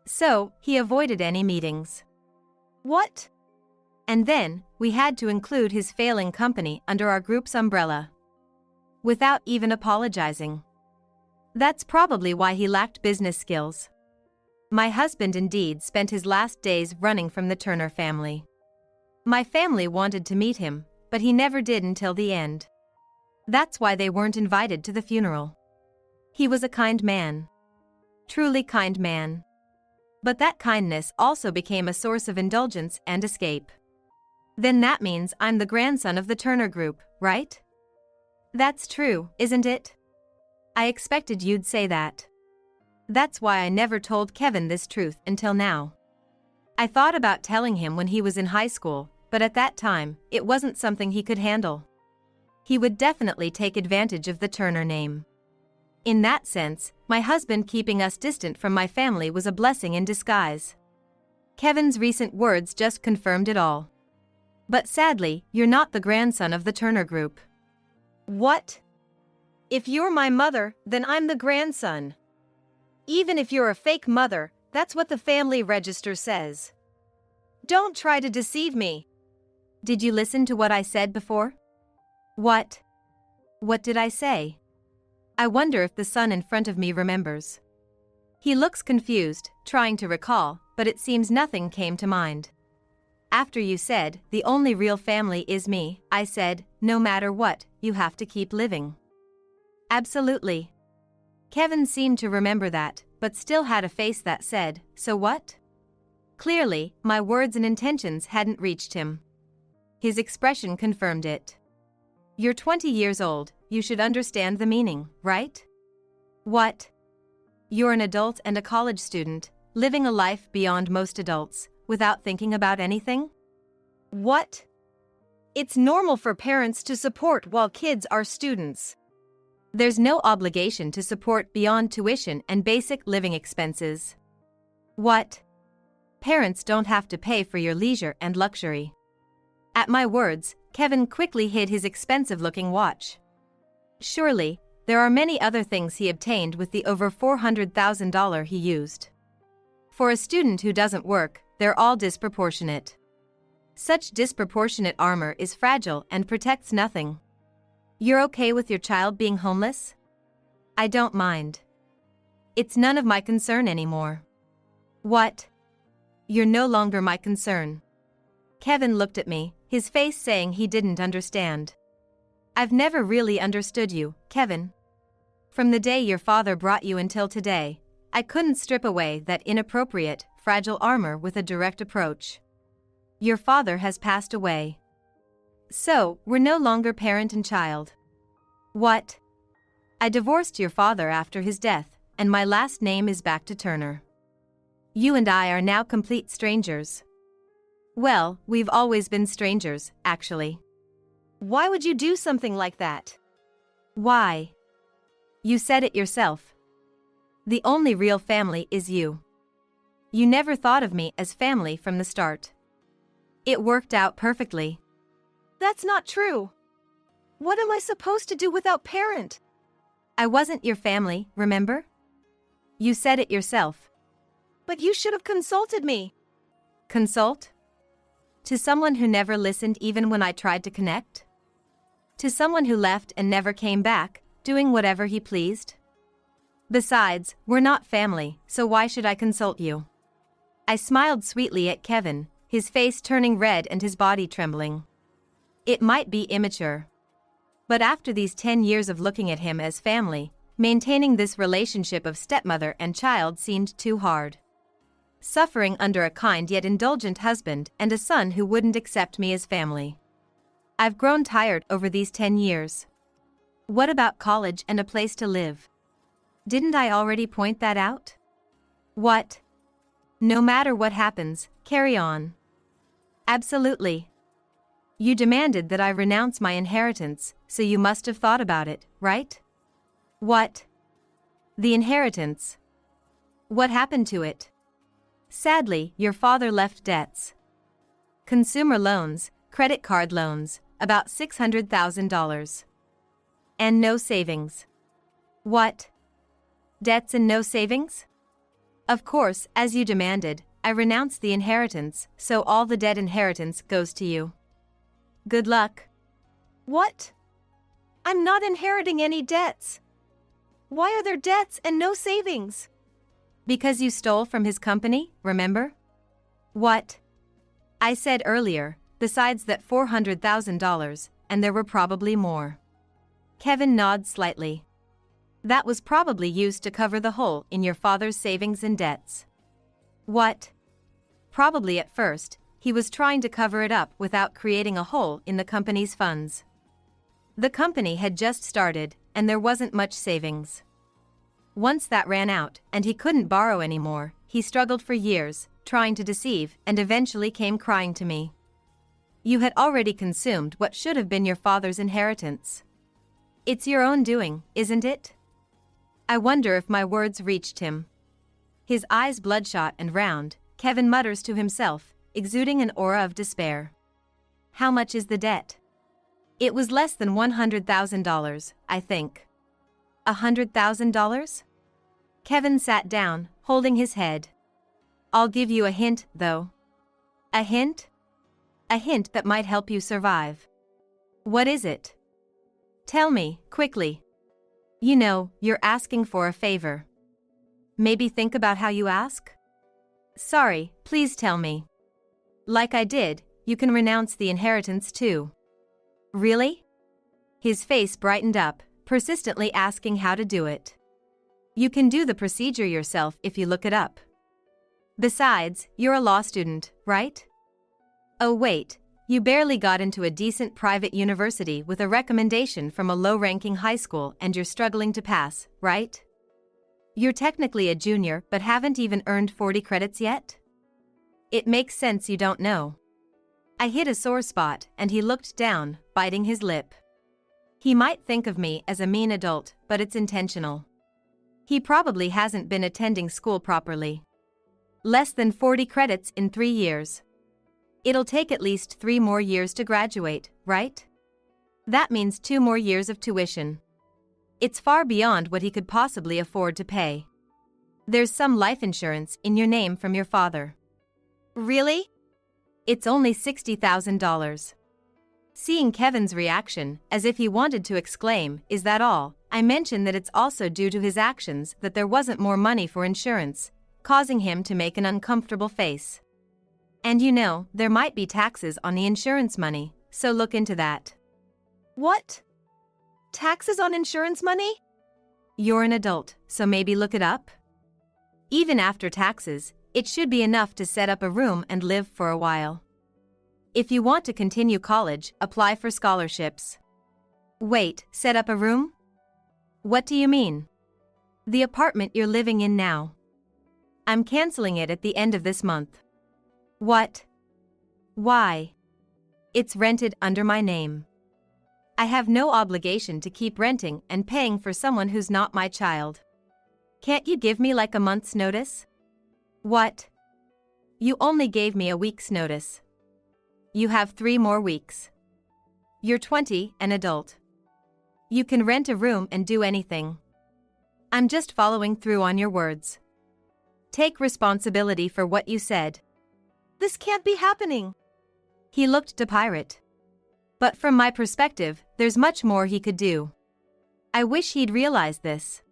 So, he avoided any meetings. What? And then, we had to include his failing company under our group's umbrella. Without even apologizing. That's probably why he lacked business skills. My husband indeed spent his last days running from the Turner family. My family wanted to meet him, but he never did until the end. That's why they weren't invited to the funeral. He was a kind man. Truly kind man. But that kindness also became a source of indulgence and escape. Then that means I'm the grandson of the Turner Group, right? That's true, isn't it? I expected you'd say that. That's why I never told Kevin this truth until now. I thought about telling him when he was in high school, but at that time, it wasn't something he could handle. He would definitely take advantage of the Turner name. In that sense, my husband keeping us distant from my family was a blessing in disguise. Kevin's recent words just confirmed it all. But sadly, you're not the grandson of the Turner Group. What? If you're my mother, then I'm the grandson. Even if you're a fake mother, that's what the family register says. Don't try to deceive me. Did you listen to what I said before? What? What did I say? I wonder if the son in front of me remembers. He looks confused, trying to recall, but it seems nothing came to mind. After you said, the only real family is me, I said, no matter what, you have to keep living. Absolutely. Kevin seemed to remember that, but still had a face that said, so what? Clearly, my words and intentions hadn't reached him. His expression confirmed it. You're 20 years old, you should understand the meaning, right? What? You're an adult and a college student, living a life beyond most adults, without thinking about anything? What? It's normal for parents to support while kids are students. There's no obligation to support beyond tuition and basic living expenses. What? Parents don't have to pay for your leisure and luxury. At my words, Kevin quickly hid his expensive-looking watch. Surely, there are many other things he obtained with the over $400,000 he used. For a student who doesn't work, they're all disproportionate. Such disproportionate armor is fragile and protects nothing. You're okay with your child being homeless? I don't mind. It's none of my concern anymore. What? You're no longer my concern. Kevin looked at me, his face saying he didn't understand. I've never really understood you, Kevin. From the day your father brought you until today, I couldn't strip away that inappropriate, fragile armor with a direct approach. Your father has passed away. So, we're no longer parent and child. What? I divorced your father after his death, and my last name is back to Turner. You and I are now complete strangers. Well, we've always been strangers, actually. Why would you do something like that? Why? You said it yourself. The only real family is you. You never thought of me as family from the start. It worked out perfectly. That's not true. What am I supposed to do without parent? I wasn't your family, remember? You said it yourself. But you should have consulted me. Consult? To someone who never listened even when I tried to connect? To someone who left and never came back, doing whatever he pleased? Besides, we're not family, so why should I consult you? I smiled sweetly at Kevin, his face turning red and his body trembling. It might be immature. But after these 10 years of looking at him as family, maintaining this relationship of stepmother and child seemed too hard. Suffering under a kind yet indulgent husband and a son who wouldn't accept me as family. I've grown tired over these 10 years. What about college and a place to live? Didn't I already point that out? What? No matter what happens, carry on. Absolutely. You demanded that I renounce my inheritance, so you must have thought about it, right? What? The inheritance. What happened to it? Sadly, your father left debts. Consumer loans, credit card loans, about $600,000. And no savings. What? Debts and no savings? Of course, as you demanded, I renounced the inheritance, so all the dead inheritance goes to you. Good luck. What? I'm not inheriting any debts. Why are there debts and no savings? Because you stole from his company, remember? What? I said earlier, besides that $400,000, and there were probably more. Kevin nods slightly. That was probably used to cover the hole in your father's savings and debts. What? Probably at first, he was trying to cover it up without creating a hole in the company's funds. The company had just started, and there wasn't much savings. Once that ran out, and he couldn't borrow anymore, he struggled for years, trying to deceive, and eventually came crying to me. You had already consumed what should have been your father's inheritance. It's your own doing, isn't it? I wonder if my words reached him. His eyes bloodshot and round, Kevin mutters to himself, exuding an aura of despair. How much is the debt? It was less than $100,000, I think. $100,000? Kevin sat down, holding his head. I'll give you a hint, though. A hint? A hint that might help you survive. What is it? Tell me, quickly. You know, you're asking for a favor. Maybe think about how you ask? Sorry, please tell me. Like I did, you can renounce the inheritance too. Really? His face brightened up, persistently asking how to do it. You can do the procedure yourself if you look it up. Besides, you're a law student, right? Oh wait, you barely got into a decent private university with a recommendation from a low-ranking high school and you're struggling to pass, right? You're technically a junior but haven't even earned 40 credits yet? It makes sense you don't know. I hit a sore spot and he looked down, biting his lip. He might think of me as a mean adult, but it's intentional. He probably hasn't been attending school properly. Less than 40 credits in 3 years. It'll take at least 3 more years to graduate, right? That means 2 more years of tuition. It's far beyond what he could possibly afford to pay. There's some life insurance in your name from your father. Really? It's only $60,000. Seeing Kevin's reaction, as if he wanted to exclaim, "Is that all?" I mentioned that it's also due to his actions that there wasn't more money for insurance, causing him to make an uncomfortable face. And you know, there might be taxes on the insurance money, so look into that. What? Taxes on insurance money? You're an adult, so maybe look it up? Even after taxes, it should be enough to set up a room and live for a while. If you want to continue college, apply for scholarships. Wait, set up a room? What do you mean? The apartment you're living in now. I'm canceling it at the end of this month. What? Why? It's rented under my name. I have no obligation to keep renting and paying for someone who's not my child. Can't you give me like a month's notice? What? You only gave me a week's notice. You have 3 more weeks. You're 20, an adult. You can rent a room and do anything. I'm just following through on your words. Take responsibility for what you said. This can't be happening. He looked to Pirate. But from my perspective, there's much more he could do. I wish he'd realized this.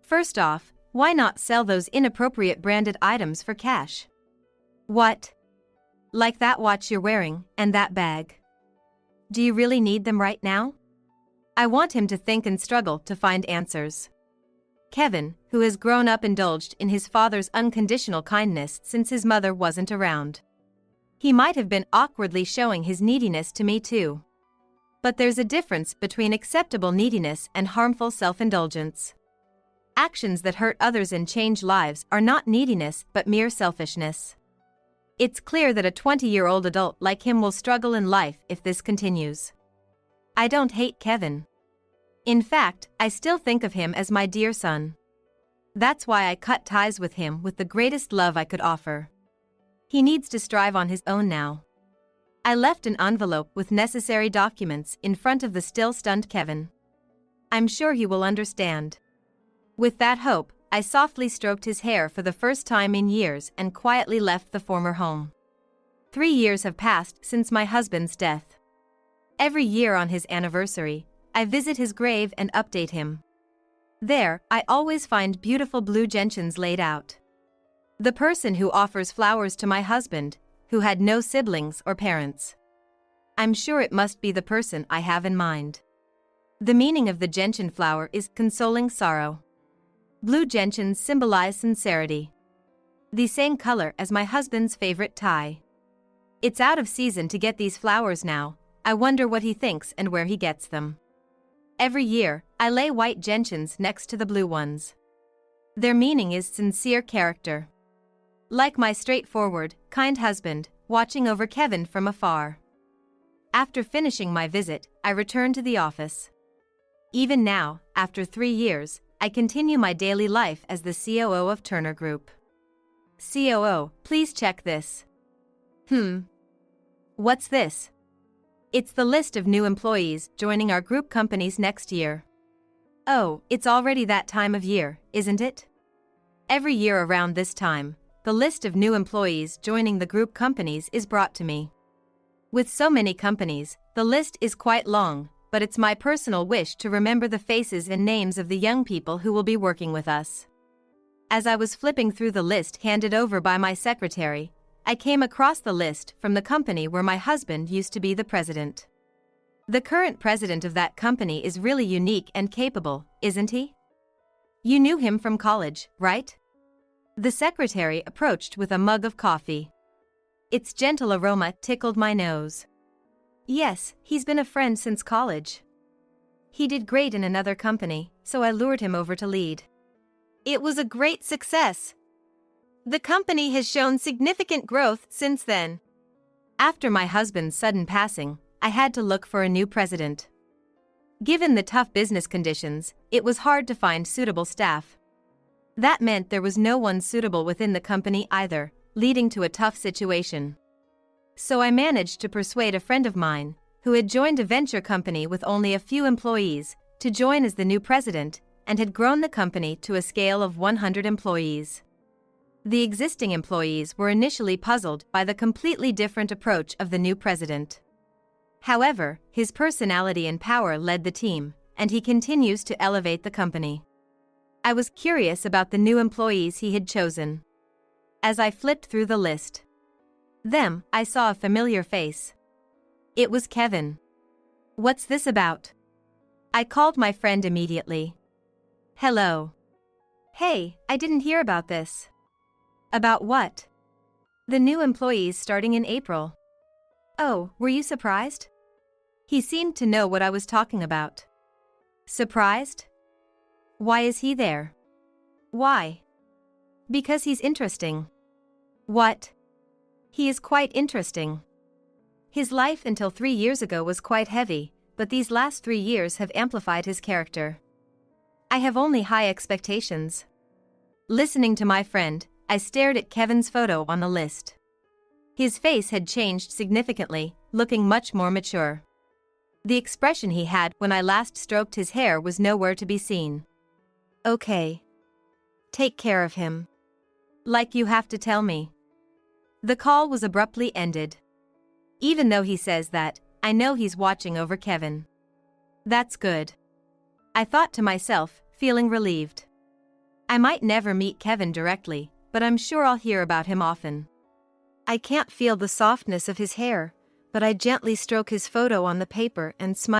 First off, why not sell those inappropriate branded items for cash? What? Like that watch you're wearing, and that bag. Do you really need them right now? I want him to think and struggle to find answers. Kevin, who has grown up indulged in his father's unconditional kindness since his mother wasn't around. He might have been awkwardly showing his neediness to me too. But there's a difference between acceptable neediness and harmful self-indulgence. Actions that hurt others and change lives are not neediness but mere selfishness. It's clear that a 20-year-old adult like him will struggle in life if this continues. I don't hate Kevin. In fact, I still think of him as my dear son. That's why I cut ties with him with the greatest love I could offer. He needs to strive on his own now. I left an envelope with necessary documents in front of the still stunned Kevin. I'm sure he will understand. With that hope, I softly stroked his hair for the first time in years and quietly left the former home. 3 years have passed since my husband's death. Every year on his anniversary, I visit his grave and update him. There, I always find beautiful blue gentians laid out. The person who offers flowers to my husband, who had no siblings or parents. I'm sure it must be the person I have in mind. The meaning of the gentian flower is consoling sorrow. Blue gentians symbolize sincerity. The same color as my husband's favorite tie. It's out of season to get these flowers now. I wonder what he thinks and where he gets them. Every year, I lay white gentians next to the blue ones. Their meaning is sincere character. Like my straightforward, kind husband, watching over Kevin from afar. After finishing my visit, I returned to the office. Even now, after 3 years, I continue my daily life as the COO of Turner Group. COO, please check this. What's this? It's the list of new employees joining our group companies next year. Oh, it's already that time of year, isn't it? Every year around this time, the list of new employees joining the group companies is brought to me. With so many companies, the list is quite long, but it's my personal wish to remember the faces and names of the young people who will be working with us. As I was flipping through the list handed over by my secretary, I came across the list from the company where my husband used to be the president. The current president of that company is really unique and capable, isn't he? You knew him from college, right? The secretary approached with a mug of coffee. Its gentle aroma tickled my nose. Yes, he's been a friend since college. He did great in another company, so I lured him over to lead. It was a great success. The company has shown significant growth since then. After my husband's sudden passing, I had to look for a new president. Given the tough business conditions, it was hard to find suitable staff. That meant there was no one suitable within the company either, leading to a tough situation. So I managed to persuade a friend of mine, who had joined a venture company with only a few employees, to join as the new president, and had grown the company to a scale of 100 employees. The existing employees were initially puzzled by the completely different approach of the new president. However, his personality and power led the team, and he continues to elevate the company. I was curious about the new employees he had chosen. As I flipped through the list, I saw a familiar face. It was Kevin. What's this about? I called my friend immediately. Hello. Hey, I didn't hear about this. About what? The new employees starting in April. Oh, were you surprised? He seemed to know what I was talking about. Surprised? Why is he there? Why? Because he's interesting. What? He is quite interesting. His life until 3 years ago was quite heavy, but these last 3 years have amplified his character. I have only high expectations. Listening to my friend, I stared at Kevin's photo on the list. His face had changed significantly, looking much more mature. The expression he had when I last stroked his hair was nowhere to be seen. Okay. Take care of him. Like you have to tell me. The call was abruptly ended. Even though he says that, I know he's watching over Kevin. That's good. I thought to myself, feeling relieved. I might never meet Kevin directly, but I'm sure I'll hear about him often. I can't feel the softness of his hair, but I gently stroke his photo on the paper and smile.